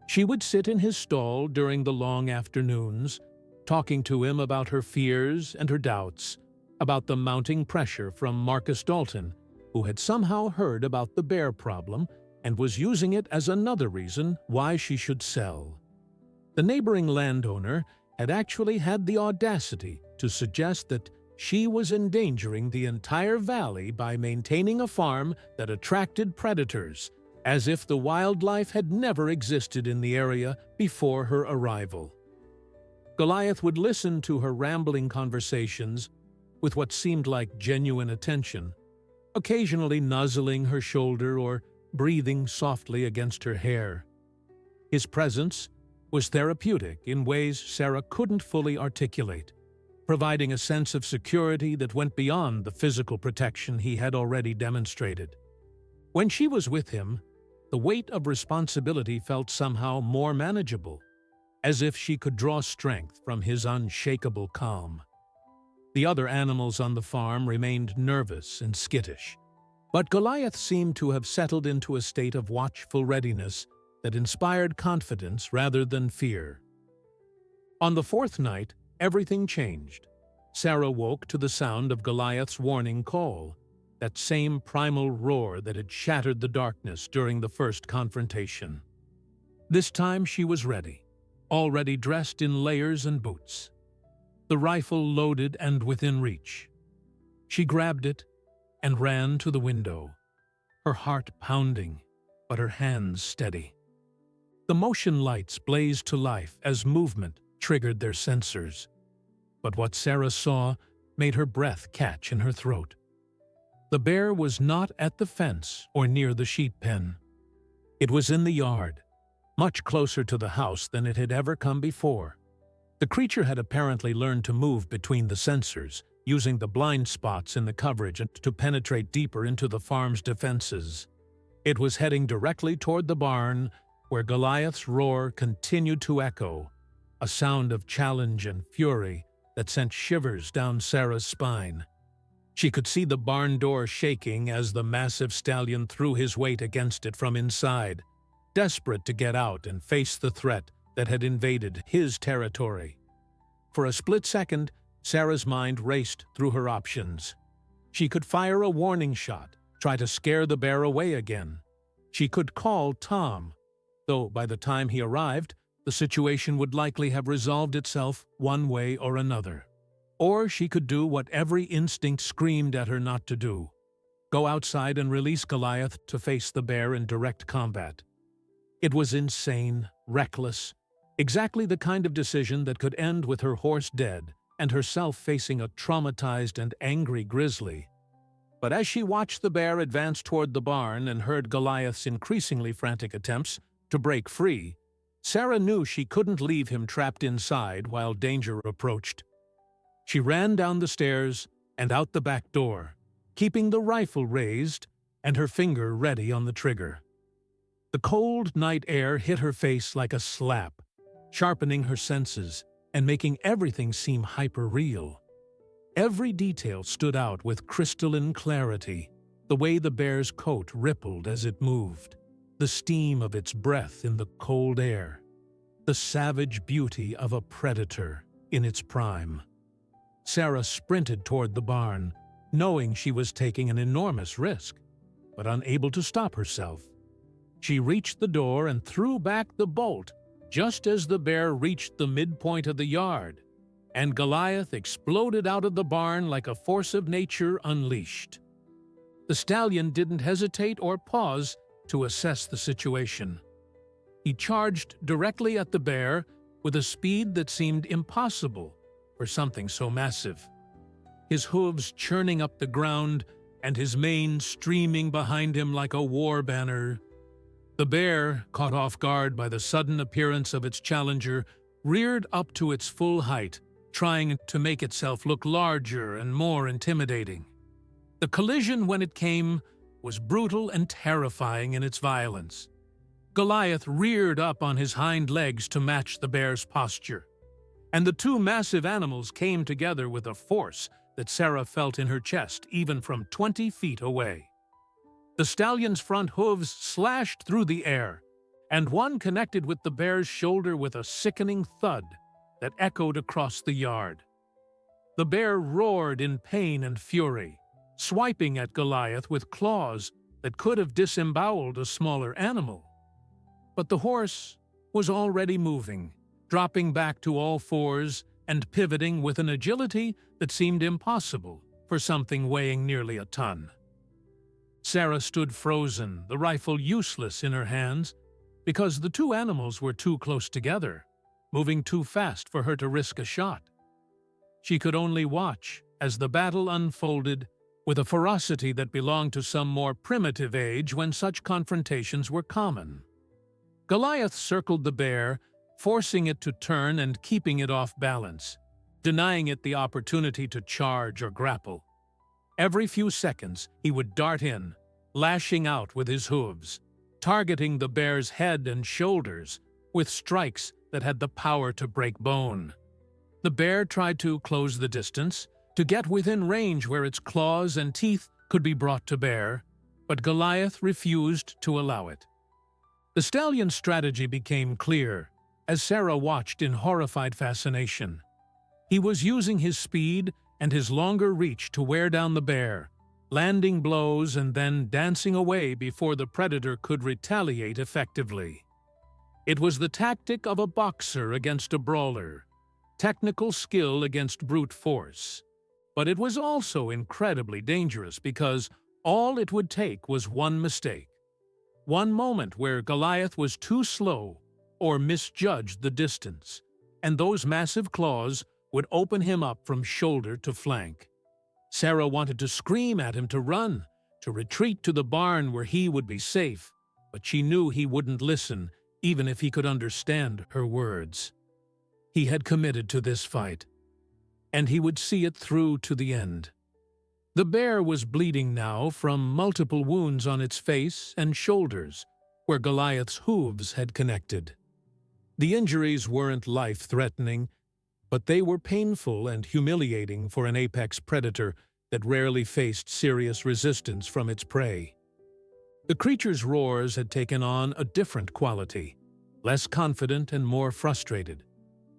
She would sit in his stall during the long afternoons, talking to him about her fears and her doubts, about the mounting pressure from Marcus Dalton, who had somehow heard about the bear problem and was using it as another reason why she should sell. The neighboring landowner had actually had the audacity to suggest that she was endangering the entire valley by maintaining a farm that attracted predators, as if the wildlife had never existed in the area before her arrival. Goliath would listen to her rambling conversations with what seemed like genuine attention, occasionally nuzzling her shoulder or breathing softly against her hair. His presence, was therapeutic in ways Sarah couldn't fully articulate, providing a sense of security that went beyond the physical protection he had already demonstrated. When she was with him, the weight of responsibility felt somehow more manageable, as if she could draw strength from his unshakable calm. The other animals on the farm remained nervous and skittish, but Goliath seemed to have settled into a state of watchful readiness that inspired confidence rather than fear. On the fourth night, everything changed. Sarah woke to the sound of Goliath's warning call, that same primal roar that had shattered the darkness during the first confrontation. This time she was ready, already dressed in layers and boots, the rifle loaded and within reach. She grabbed it and ran to the window, her heart pounding, but her hands steady. The motion lights blazed to life as movement triggered their sensors, but what Sarah saw made her breath catch in her throat. The bear was not at the fence or near the sheep pen. It was in the yard, much closer to the house than it had ever come before. The creature had apparently learned to move between the sensors, using the blind spots in the coverage to penetrate deeper into the farm's defenses. It was heading directly toward the barn, where Goliath's roar continued to echo, a sound of challenge and fury that sent shivers down Sarah's spine. She could see the barn door shaking as the massive stallion threw his weight against it from inside, desperate to get out and face the threat that had invaded his territory. For a split second, Sarah's mind raced through her options. She could fire a warning shot, try to scare the bear away again. She could call Tom, though by the time he arrived, the situation would likely have resolved itself one way or another. Or she could do what every instinct screamed at her not to do: go outside and release Goliath to face the bear in direct combat. It was insane, reckless, exactly the kind of decision that could end with her horse dead and herself facing a traumatized and angry grizzly. But as she watched the bear advance toward the barn and heard Goliath's increasingly frantic attempts to break free, Sarah knew she couldn't leave him trapped inside while danger approached. She ran down the stairs and out the back door, keeping the rifle raised and her finger ready on the trigger. The cold night air hit her face like a slap, sharpening her senses and making everything seem hyper-real. Every detail stood out with crystalline clarity: the way the bear's coat rippled as it moved, the steam of its breath in the cold air, the savage beauty of a predator in its prime. Sarah sprinted toward the barn, knowing she was taking an enormous risk, but unable to stop herself. She reached the door and threw back the bolt just as the bear reached the midpoint of the yard, and Goliath exploded out of the barn like a force of nature unleashed. The stallion didn't hesitate or pause to assess the situation. He charged directly at the bear with a speed that seemed impossible for something so massive, his hooves churning up the ground and his mane streaming behind him like a war banner. The bear, caught off guard by the sudden appearance of its challenger, reared up to its full height, trying to make itself look larger and more intimidating. The collision, when it came, was brutal and terrifying in its violence. Goliath reared up on his hind legs to match the bear's posture, and the two massive animals came together with a force that Sarah felt in her chest even from 20 feet away. The stallion's front hooves slashed through the air, and one connected with the bear's shoulder with a sickening thud that echoed across the yard. The bear roared in pain and fury, swiping at Goliath with claws that could have disemboweled a smaller animal. But the horse was already moving, dropping back to all fours and pivoting with an agility that seemed impossible for something weighing nearly a ton. Sarah stood frozen, the rifle useless in her hands, because the two animals were too close together, moving too fast for her to risk a shot. She could only watch as the battle unfolded with a ferocity that belonged to some more primitive age when such confrontations were common. Goliath circled the bear forcing it to turn and keeping it off balance, denying it the opportunity to charge or grapple. Every few seconds, he would dart in, lashing out with his hooves, targeting the bear's head and shoulders with strikes that had the power to break bone. The bear tried to close the distance, to get within range where its claws and teeth could be brought to bear, but Goliath refused to allow it. The stallion's strategy became clear as Sarah watched in horrified fascination. He was using his speed and his longer reach to wear down the bear, landing blows and then dancing away before the predator could retaliate effectively. It was the tactic of a boxer against a brawler, technical skill against brute force. But it was also incredibly dangerous because all it would take was one mistake. One moment where Goliath was too slow or misjudged the distance, and those massive claws would open him up from shoulder to flank. Sarah wanted to scream at him to run, to retreat to the barn where he would be safe, but she knew he wouldn't listen even if he could understand her words. He had committed to this fight, and he would see it through to the end. The bear was bleeding now from multiple wounds on its face and shoulders, where Goliath's hooves had connected. The injuries weren't life-threatening, but they were painful and humiliating for an apex predator that rarely faced serious resistance from its prey. The creature's roars had taken on a different quality, less confident and more frustrated.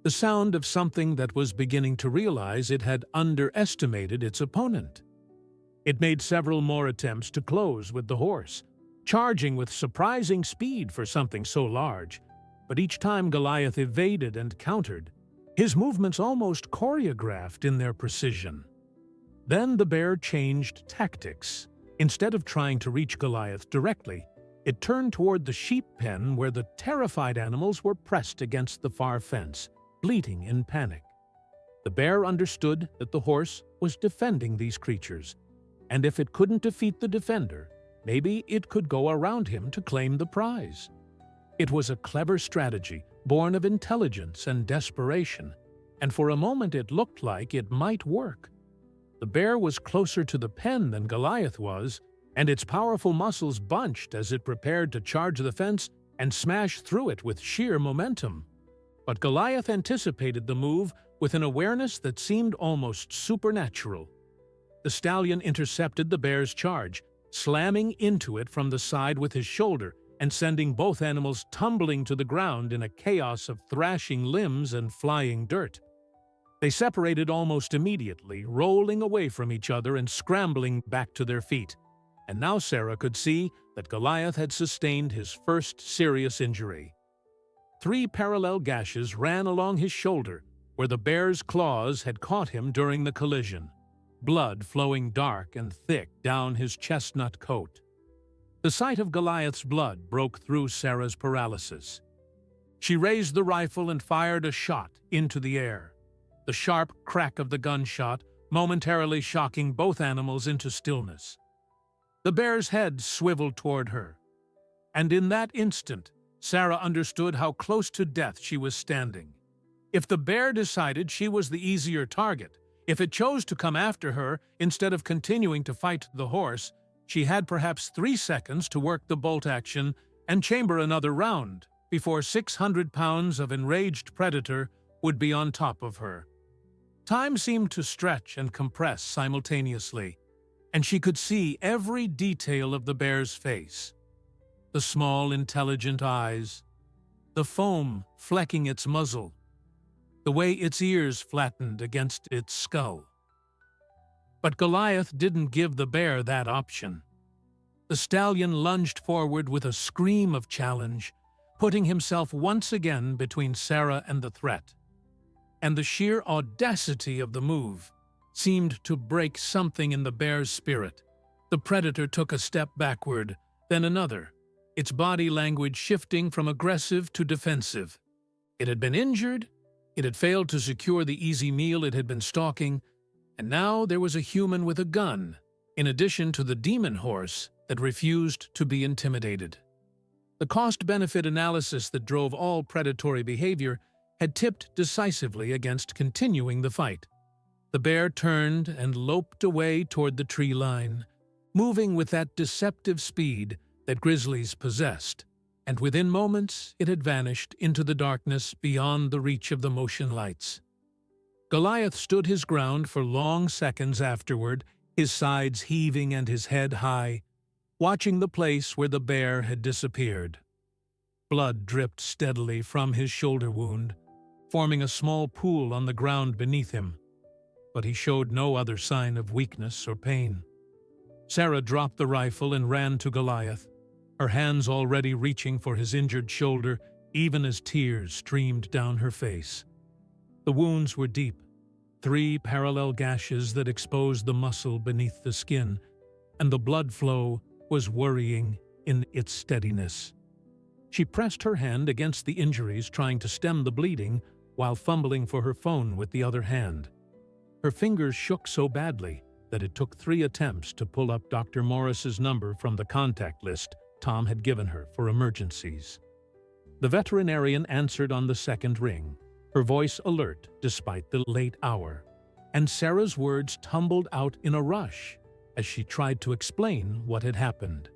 The sound of something that was beginning to realize it had underestimated its opponent. It made several more attempts to close with the horse, charging with surprising speed for something so large, but each time Goliath evaded and countered, his movements almost choreographed in their precision. Then the bear changed tactics. Instead of trying to reach Goliath directly, it turned toward the sheep pen where the terrified animals were pressed against the far fence, bleating in panic. The bear understood that the horse was defending these creatures, and if it couldn't defeat the defender, maybe it could go around him to claim the prize. It was a clever strategy, born of intelligence and desperation, and for a moment it looked like it might work. The bear was closer to the pen than Goliath was, and its powerful muscles bunched as it prepared to charge the fence and smash through it with sheer momentum. But Goliath anticipated the move with an awareness that seemed almost supernatural. The stallion intercepted the bear's charge, slamming into it from the side with his shoulder and sending both animals tumbling to the ground in a chaos of thrashing limbs and flying dirt. They separated almost immediately, rolling away from each other and scrambling back to their feet. And now Sarah could see that Goliath had sustained his first serious injury. 3 parallel gashes ran along his shoulder, where the bear's claws had caught him during the collision, blood flowing dark and thick down his chestnut coat. The sight of Goliath's blood broke through Sarah's paralysis. She raised the rifle and fired a shot into the air, the sharp crack of the gunshot momentarily shocking both animals into stillness. The bear's head swiveled toward her, and in that instant, Sarah understood how close to death she was standing. If the bear decided she was the easier target, if it chose to come after her instead of continuing to fight the horse, she had perhaps 3 seconds to work the bolt action and chamber another round before 600 pounds of enraged predator would be on top of her. Time seemed to stretch and compress simultaneously, and she could see every detail of the bear's face. The small, intelligent eyes, the foam flecking its muzzle, the way its ears flattened against its skull. But Goliath didn't give the bear that option. The stallion lunged forward with a scream of challenge, putting himself once again between Sarah and the threat. And the sheer audacity of the move seemed to break something in the bear's spirit. The predator took a step backward, then another, its body language shifting from aggressive to defensive. It had been injured, it had failed to secure the easy meal it had been stalking, and now there was a human with a gun, in addition to the demon horse that refused to be intimidated. The The cost-benefit analysis that drove all predatory behavior had tipped decisively against continuing the fight. The bear turned and loped away toward the tree line, moving with that deceptive speed that grizzlies possessed, and within moments it had vanished into the darkness beyond the reach of the motion lights. Goliath stood his ground for long seconds afterward, his sides heaving and his head high, watching the place where the bear had disappeared. Blood dripped steadily from his shoulder wound, forming a small pool on the ground beneath him, but he showed no other sign of weakness or pain. Sarah dropped the rifle and ran to Goliath, her hands already reaching for his injured shoulder, even as tears streamed down her face. The wounds were deep, 3 parallel gashes that exposed the muscle beneath the skin, and the blood flow was worrying in its steadiness. She pressed her hand against the injuries, trying to stem the bleeding while fumbling for her phone with the other hand. Her fingers shook so badly that it took 3 attempts to pull up Dr. Morris's number from the contact list Tom had given her for emergencies. The veterinarian answered on the second ring, her voice alert despite the late hour, and Sarah's words tumbled out in a rush as she tried to explain what had happened.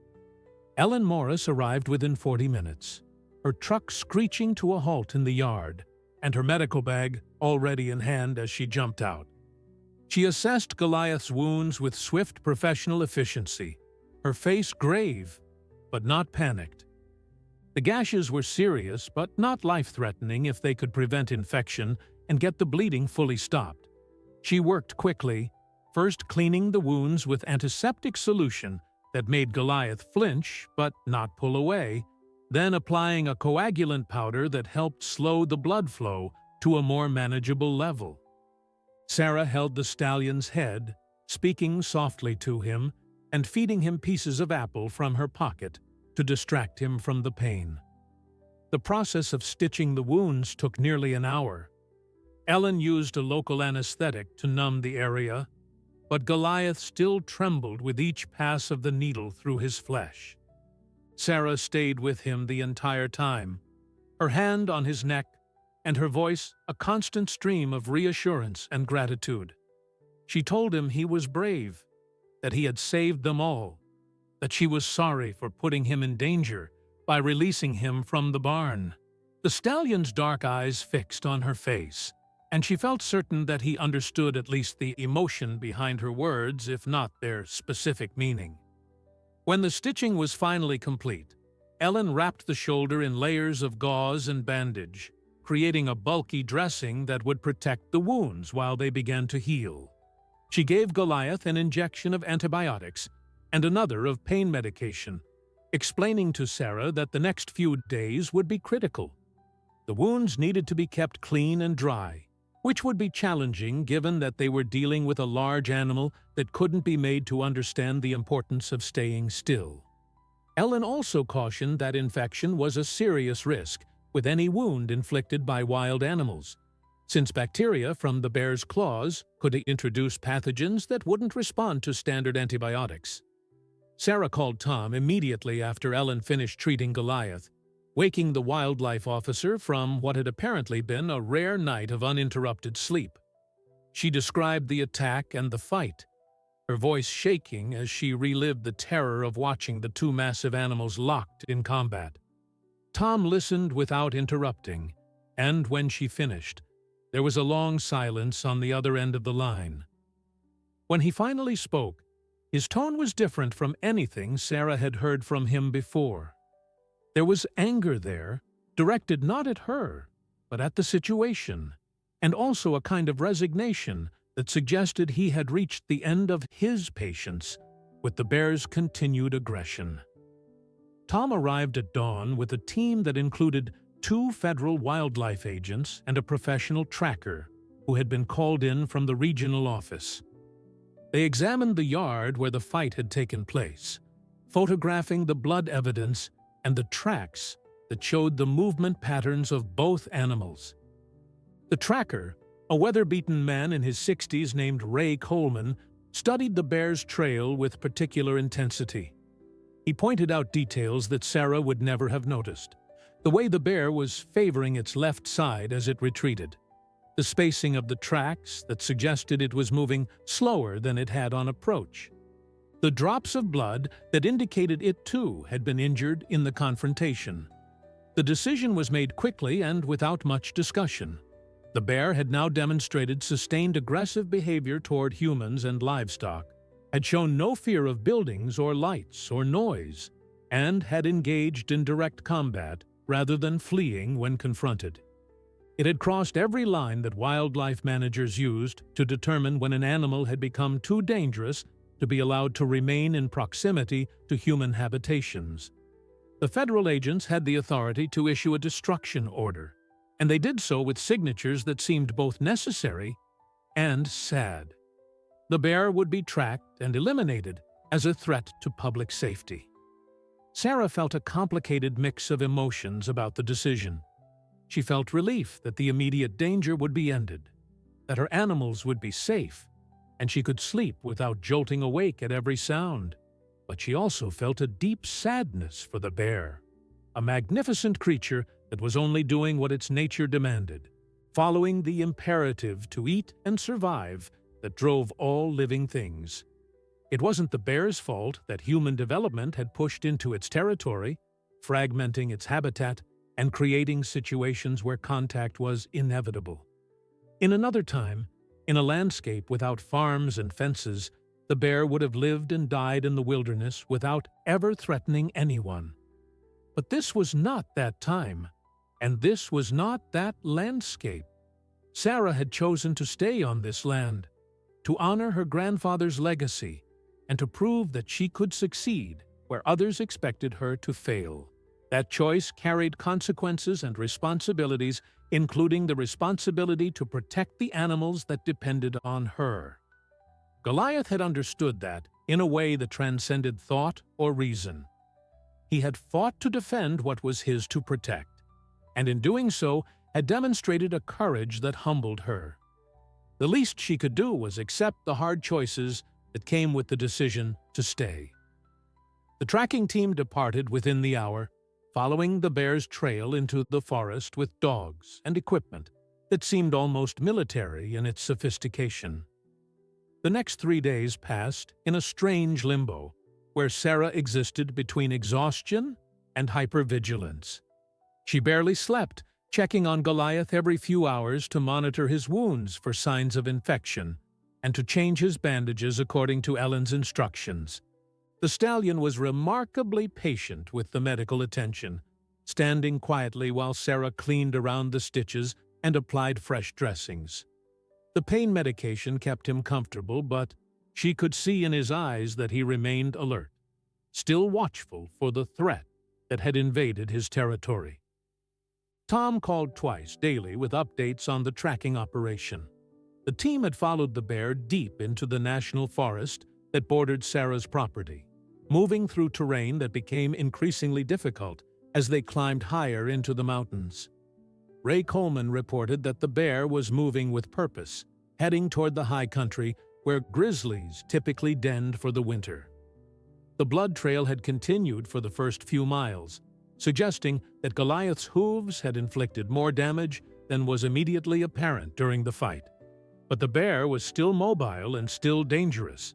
Ellen Morris arrived within 40 minutes, her truck screeching to a halt in the yard, and her medical bag already in hand as she jumped out. She assessed Goliath's wounds with swift professional efficiency, her face grave, but not panicked. The gashes were serious, but not life-threatening if they could prevent infection and get the bleeding fully stopped. She worked quickly, first cleaning the wounds with antiseptic solution that made Goliath flinch but not pull away, then applying a coagulant powder that helped slow the blood flow to a more manageable level. Sarah held the stallion's head, speaking softly to him and feeding him pieces of apple from her pocket to distract him from the pain. The process of stitching the wounds took nearly an hour. Ellen used a local anesthetic to numb the area, but Goliath still trembled with each pass of the needle through his flesh. Sarah stayed with him the entire time, her hand on his neck and her voice a constant stream of reassurance and gratitude. She told him he was brave, that he had saved them all, that she was sorry for putting him in danger by releasing him from the barn. The stallion's dark eyes fixed on her face, and she felt certain that he understood at least the emotion behind her words, if not their specific meaning. When the stitching was finally complete, Ellen wrapped the shoulder in layers of gauze and bandage, creating a bulky dressing that would protect the wounds while they began to heal. She gave Goliath an injection of antibiotics and another of pain medication, explaining to Sarah that the next few days would be critical. The wounds needed to be kept clean and dry, which would be challenging given that they were dealing with a large animal that couldn't be made to understand the importance of staying still. Ellen also cautioned that infection was a serious risk with any wound inflicted by wild animals, since bacteria from the bear's claws could introduce pathogens that wouldn't respond to standard antibiotics. Sarah called Tom immediately after Ellen finished treating Goliath, waking the wildlife officer from what had apparently been a rare night of uninterrupted sleep. She described the attack and the fight, her voice shaking as she relived the terror of watching the 2 massive animals locked in combat. Tom listened without interrupting, and when she finished, there was a long silence on the other end of the line. When he finally spoke, his tone was different from anything Sarah had heard from him before. There was anger there, directed not at her, but at the situation, and also a kind of resignation that suggested he had reached the end of his patience with the bear's continued aggression. Tom arrived at dawn with a team that included 2 federal wildlife agents and a professional tracker who had been called in from the regional office. They examined the yard where the fight had taken place, photographing the blood evidence and the tracks that showed the movement patterns of both animals. The tracker, a weather-beaten man in his 60s named Ray Coleman, studied the bear's trail with particular intensity. He pointed out details that Sarah would never have noticed. The way the bear was favoring its left side as it retreated. The spacing of the tracks that suggested it was moving slower than it had on approach. The drops of blood that indicated it too had been injured in the confrontation. The decision was made quickly and without much discussion. The bear had now demonstrated sustained aggressive behavior toward humans and livestock, had shown no fear of buildings or lights or noise, and had engaged in direct combat rather than fleeing when confronted. It had crossed every line that wildlife managers used to determine when an animal had become too dangerous to be allowed to remain in proximity to human habitations. The federal agents had the authority to issue a destruction order, and they did so with signatures that seemed both necessary and sad. The bear would be tracked and eliminated as a threat to public safety. Sarah felt a complicated mix of emotions about the decision. She felt relief that the immediate danger would be ended, that her animals would be safe, and she could sleep without jolting awake at every sound. But she also felt a deep sadness for the bear, a magnificent creature that was only doing what its nature demanded, following the imperative to eat and survive that drove all living things. It wasn't the bear's fault that human development had pushed into its territory, fragmenting its habitat and creating situations where contact was inevitable. In another time, in a landscape without farms and fences, the bear would have lived and died in the wilderness without ever threatening anyone. But this was not that time, and this was not that landscape. Sarah had chosen to stay on this land, to honor her grandfather's legacy, and to prove that she could succeed where others expected her to fail. That choice carried consequences and responsibilities, including the responsibility to protect the animals that depended on her. Goliath had understood that in a way that transcended thought or reason. He had fought to defend what was his to protect, and in doing so had demonstrated a courage that humbled her. The least she could do was accept the hard choices that came with the decision to stay. The tracking team departed within the hour, following the bear's trail into the forest with dogs and equipment that seemed almost military in its sophistication. The next 3 days passed in a strange limbo, where Sarah existed between exhaustion and hypervigilance. She barely slept, checking on Goliath every few hours to monitor his wounds for signs of infection and to change his bandages according to Ellen's instructions. The stallion was remarkably patient with the medical attention, standing quietly while Sarah cleaned around the stitches and applied fresh dressings. The pain medication kept him comfortable, but she could see in his eyes that he remained alert, still watchful for the threat that had invaded his territory. Tom called twice daily with updates on the tracking operation. The team had followed the bear deep into the national forest that bordered Sarah's property, moving through terrain that became increasingly difficult as they climbed higher into the mountains. Ray Coleman reported that the bear was moving with purpose, heading toward the high country where grizzlies typically denned for the winter. The blood trail had continued for the first few miles, suggesting that Goliath's hooves had inflicted more damage than was immediately apparent during the fight. But the bear was still mobile and still dangerous,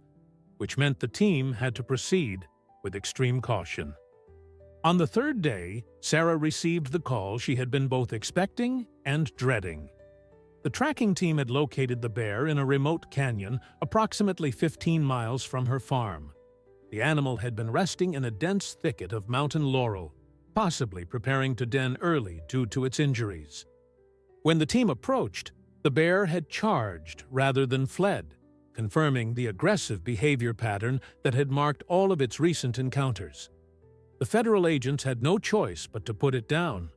which meant the team had to proceed with extreme caution. On the third day, Sarah received the call she had been both expecting and dreading. The tracking team had located the bear in a remote canyon approximately 15 miles from her farm. The animal had been resting in a dense thicket of mountain laurel, possibly preparing to den early due to its injuries. When the team approached, the bear had charged rather than fled, confirming the aggressive behavior pattern that had marked all of its recent encounters. The federal agents had no choice but to put it down,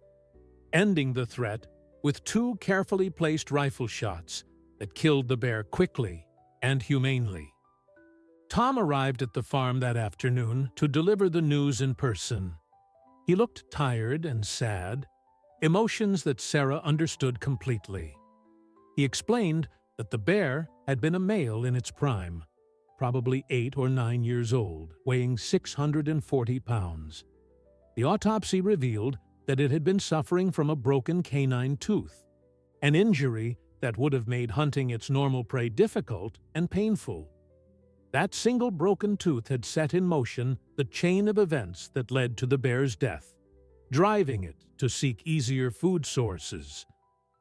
ending the threat with 2 carefully placed rifle shots that killed the bear quickly and humanely. Tom arrived at the farm that afternoon to deliver the news in person. He looked tired and sad, emotions that Sarah understood completely. He explained that the bear had been a male in its prime, probably 8 or 9 years old, weighing 640 pounds. The autopsy revealed that it had been suffering from a broken canine tooth, an injury that would have made hunting its normal prey difficult and painful. That single broken tooth had set in motion the chain of events that led to the bear's death, driving it to seek easier food sources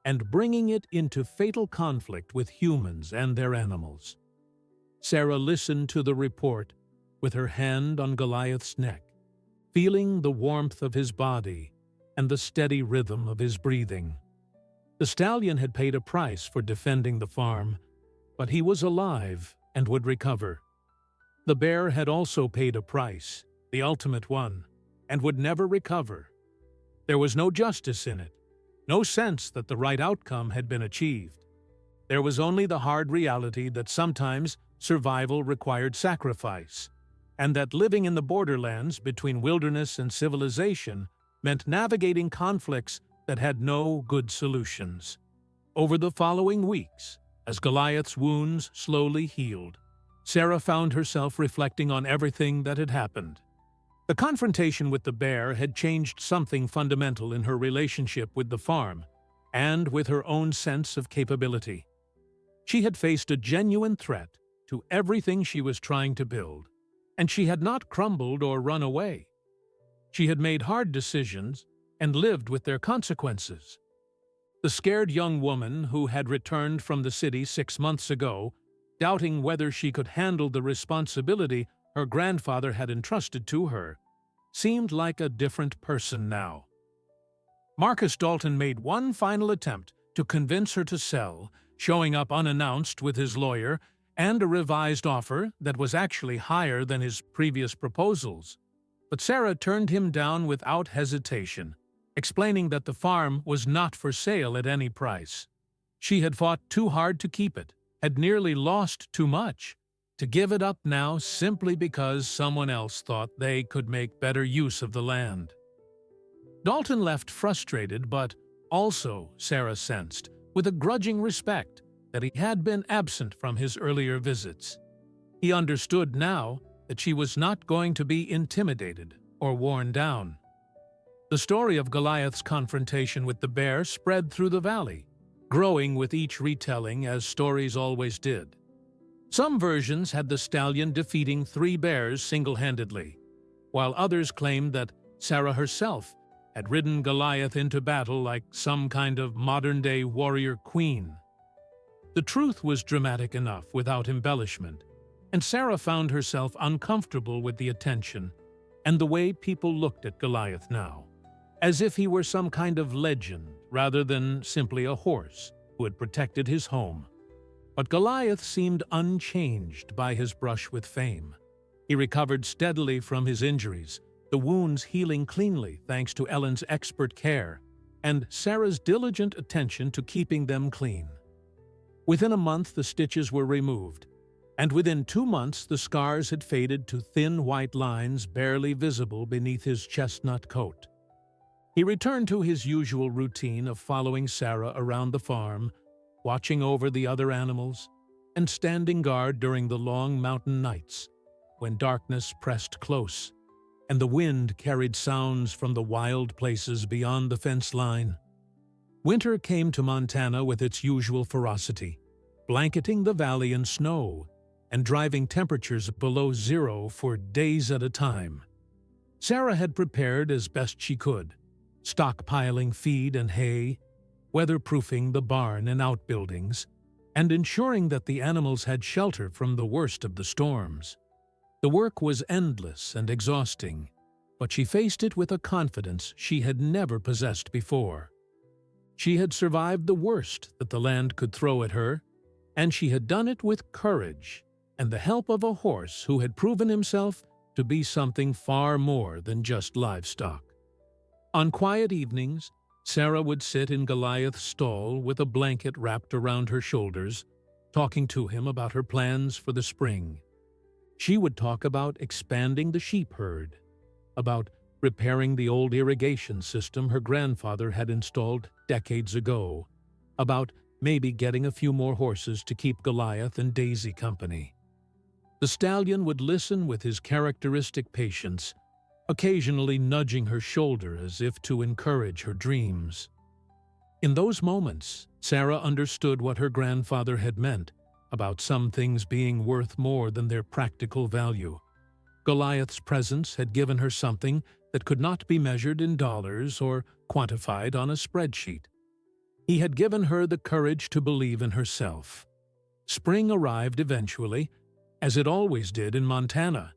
and bringing it into fatal conflict with humans and their animals. Sarah listened to the report with her hand on Goliath's neck, feeling the warmth of his body and the steady rhythm of his breathing. The stallion had paid a price for defending the farm, but he was alive and would recover. The bear had also paid a price, the ultimate one, and would never recover. There was no justice in it, no sense that the right outcome had been achieved. There was only the hard reality that sometimes survival required sacrifice, and that living in the borderlands between wilderness and civilization meant navigating conflicts that had no good solutions. Over the following weeks, as Goliath's wounds slowly healed, Sarah found herself reflecting on everything that had happened. The confrontation with the bear had changed something fundamental in her relationship with the farm and with her own sense of capability. She had faced a genuine threat to everything she was trying to build, and she had not crumbled or run away. She had made hard decisions and lived with their consequences. The scared young woman who had returned from the city 6 months ago, doubting whether she could handle the responsibility her grandfather had entrusted to her, seemed like a different person now. Marcus Dalton made one final attempt to convince her to sell, showing up unannounced with his lawyer and a revised offer that was actually higher than his previous proposals. But Sarah turned him down without hesitation, explaining that the farm was not for sale at any price. She had fought too hard to keep it, had nearly lost too much, to give it up now simply because someone else thought they could make better use of the land. Dalton left frustrated, but also, Sarah sensed, with a grudging respect that he had been absent from his earlier visits. He understood now that she was not going to be intimidated or worn down. The story of Goliath's confrontation with the bear spread through the valley, growing with each retelling as stories always did. Some versions had the stallion defeating 3 bears single-handedly, while others claimed that Sarah herself had ridden Goliath into battle like some kind of modern-day warrior queen. The truth was dramatic enough without embellishment, and Sarah found herself uncomfortable with the attention and the way people looked at Goliath now, as if he were some kind of legend rather than simply a horse who had protected his home. But Goliath seemed unchanged by his brush with fame. He recovered steadily from his injuries, the wounds healing cleanly thanks to Ellen's expert care and Sarah's diligent attention to keeping them clean. Within a month, the stitches were removed, and within 2 months, the scars had faded to thin white lines barely visible beneath his chestnut coat. He returned to his usual routine of following Sarah around the farm, watching over the other animals, and standing guard during the long mountain nights when darkness pressed close and the wind carried sounds from the wild places beyond the fence line. Winter came to Montana with its usual ferocity, blanketing the valley in snow and driving temperatures below zero for days at a time. Sarah had prepared as best she could, stockpiling feed and hay, weatherproofing the barn and outbuildings, and ensuring that the animals had shelter from the worst of the storms. The work was endless and exhausting, but she faced it with a confidence she had never possessed before. She had survived the worst that the land could throw at her, and she had done it with courage and the help of a horse who had proven himself to be something far more than just livestock. On quiet evenings, Sarah would sit in Goliath's stall with a blanket wrapped around her shoulders, talking to him about her plans for the spring. She would talk about expanding the sheep herd, about repairing the old irrigation system her grandfather had installed decades ago, about maybe getting a few more horses to keep Goliath and Daisy company. The The stallion would listen with his characteristic patience, occasionally nudging her shoulder as if to encourage her dreams. In those moments, Sarah understood what her grandfather had meant about some things being worth more than their practical value. Goliath's presence had given her something that could not be measured in dollars or quantified on a spreadsheet. He had given her the courage to believe in herself. Spring arrived eventually, as it always did in Montana,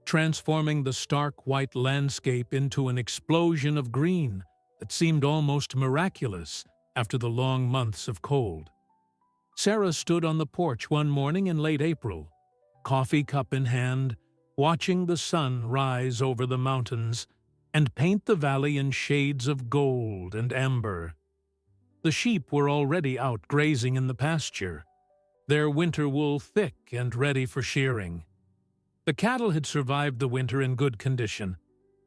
transforming the stark white landscape into an explosion of green that seemed almost miraculous after the long months of cold. Sarah stood on the porch one morning in late April, coffee cup in hand, watching the sun rise over the mountains and paint the valley in shades of gold and amber. The sheep were already out grazing in the pasture, their winter wool thick and ready for shearing. The cattle had survived the winter in good condition,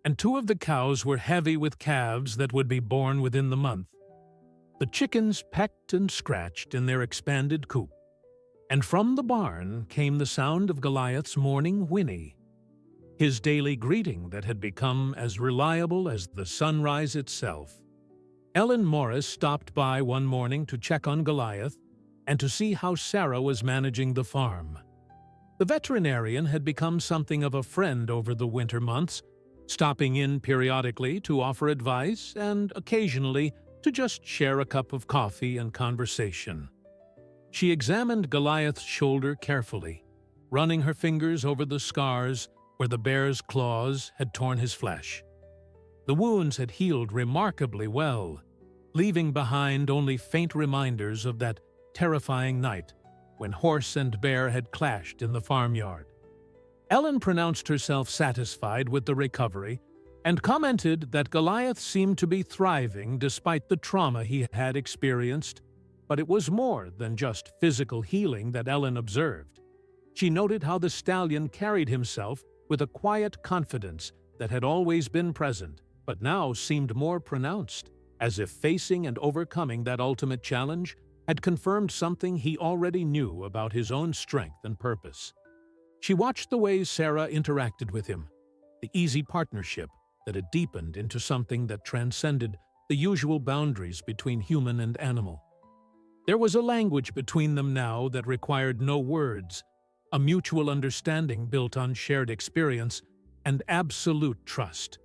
and 2 of the cows were heavy with calves that would be born within the month. The chickens pecked and scratched in their expanded coop, and from the barn came the sound of Goliath's morning whinny, his daily greeting that had become as reliable as the sunrise itself. Ellen Morris stopped by one morning to check on Goliath and to see how Sarah was managing the farm. The veterinarian had become something of a friend over the winter months, stopping in periodically to offer advice and occasionally to just share a cup of coffee and conversation. She examined Goliath's shoulder carefully, running her fingers over the scars where the bear's claws had torn his flesh. The wounds had healed remarkably well, leaving behind only faint reminders of that terrifying night when horse and bear had clashed in the farmyard. Ellen pronounced herself satisfied with the recovery and commented that Goliath seemed to be thriving despite the trauma he had experienced, but it was more than just physical healing that Ellen observed. She noted how the stallion carried himself with a quiet confidence that had always been present, but now seemed more pronounced, as if facing and overcoming that ultimate challenge had confirmed something he already knew about his own strength and purpose. She watched the ways Sarah interacted with him, the easy partnership that had deepened into something that transcended the usual boundaries between human and animal. There was a language between them now that required no words, a mutual understanding built on shared experience and absolute trust.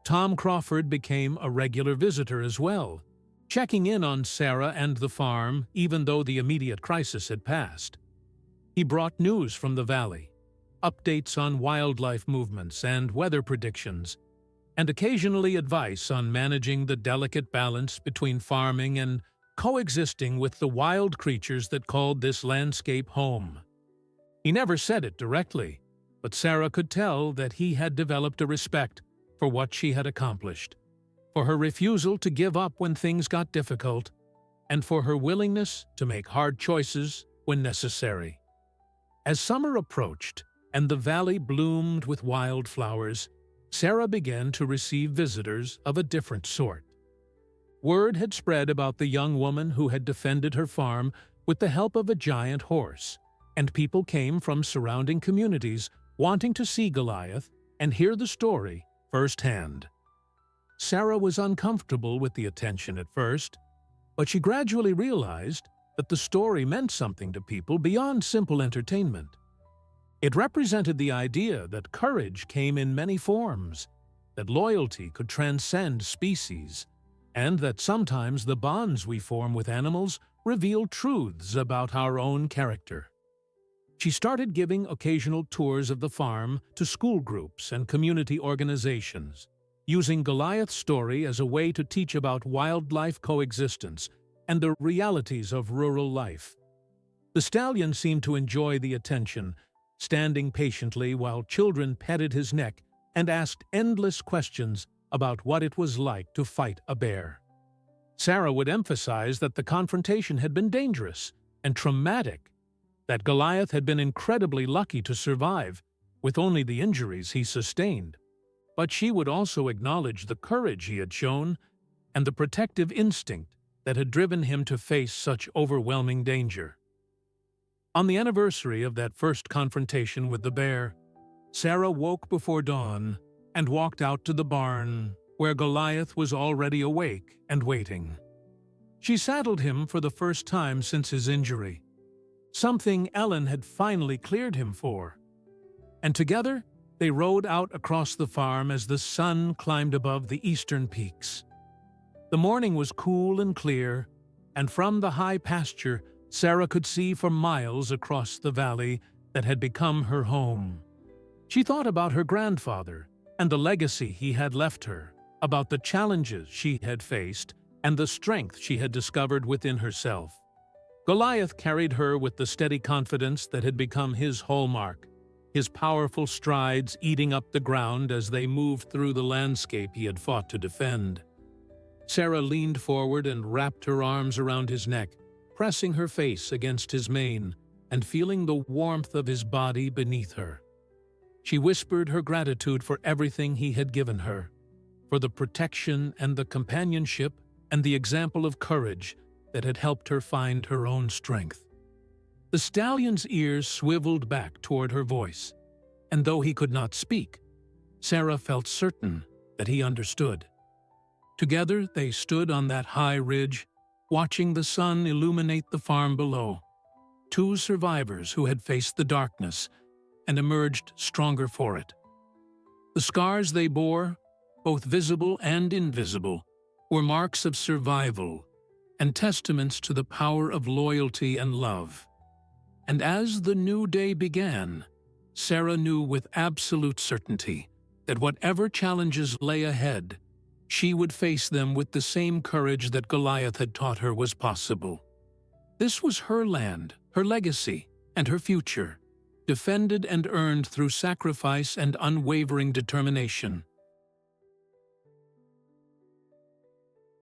Tom Crawford became a regular visitor as well, checking in on Sarah and the farm even though the immediate crisis had passed. He brought news from the valley, updates on wildlife movements and weather predictions, and occasionally advice on managing the delicate balance between farming and coexisting with the wild creatures that called this landscape home. He never said it directly, but Sarah could tell that he had developed a respect for what she had accomplished, for her refusal to give up when things got difficult, and for her willingness to make hard choices when necessary. As summer approached and the valley bloomed with wildflowers, Sarah began to receive visitors of a different sort. Word had spread about the young woman who had defended her farm with the help of a giant horse, and people came from surrounding communities wanting to see Goliath and hear the story firsthand. Sarah was uncomfortable with the attention at first, but she gradually realized that the story meant something to people beyond simple entertainment. It represented the idea that courage came in many forms, that loyalty could transcend species, and that sometimes the bonds we form with animals reveal truths about our own character. She started giving occasional tours of the farm to school groups and community organizations, using Goliath's story as a way to teach about wildlife coexistence and the realities of rural life. The stallion seemed to enjoy the attention, standing patiently while children petted his neck and asked endless questions about what it was like to fight a bear. Sarah would emphasize that the confrontation had been dangerous and traumatic, that Goliath had been incredibly lucky to survive, with only the injuries he sustained. But she would also acknowledge the courage he had shown and the protective instinct that had driven him to face such overwhelming danger. On the anniversary of that first confrontation with the bear, Sarah woke before dawn and walked out to the barn, where Goliath was already awake and waiting. She saddled him for the first time since his injury, something Ellen had finally cleared him for. And together, they rode out across the farm as the sun climbed above the eastern peaks. The morning was cool and clear, and from the high pasture, Sarah could see for miles across the valley that had become her home. She thought about her grandfather and the legacy he had left her, about the challenges she had faced and the strength she had discovered within herself. Goliath carried her with the steady confidence that had become his hallmark, his powerful strides eating up the ground as they moved through the landscape he had fought to defend. Sarah leaned forward and wrapped her arms around his neck, pressing her face against his mane and feeling the warmth of his body beneath her. She whispered her gratitude for everything he had given her, for the protection and the companionship and the example of courage that had helped her find her own strength. The stallion's ears swiveled back toward her voice, and though he could not speak, Sarah felt certain that he understood. Together they stood on that high ridge, watching the sun illuminate the farm below, two survivors who had faced the darkness and emerged stronger for it. The scars they bore, both visible and invisible, were marks of survival and testaments to the power of loyalty and love. And as the new day began, Sarah knew with absolute certainty that whatever challenges lay ahead, she would face them with the same courage that Goliath had taught her was possible. This was her land, her legacy, and her future, defended and earned through sacrifice and unwavering determination.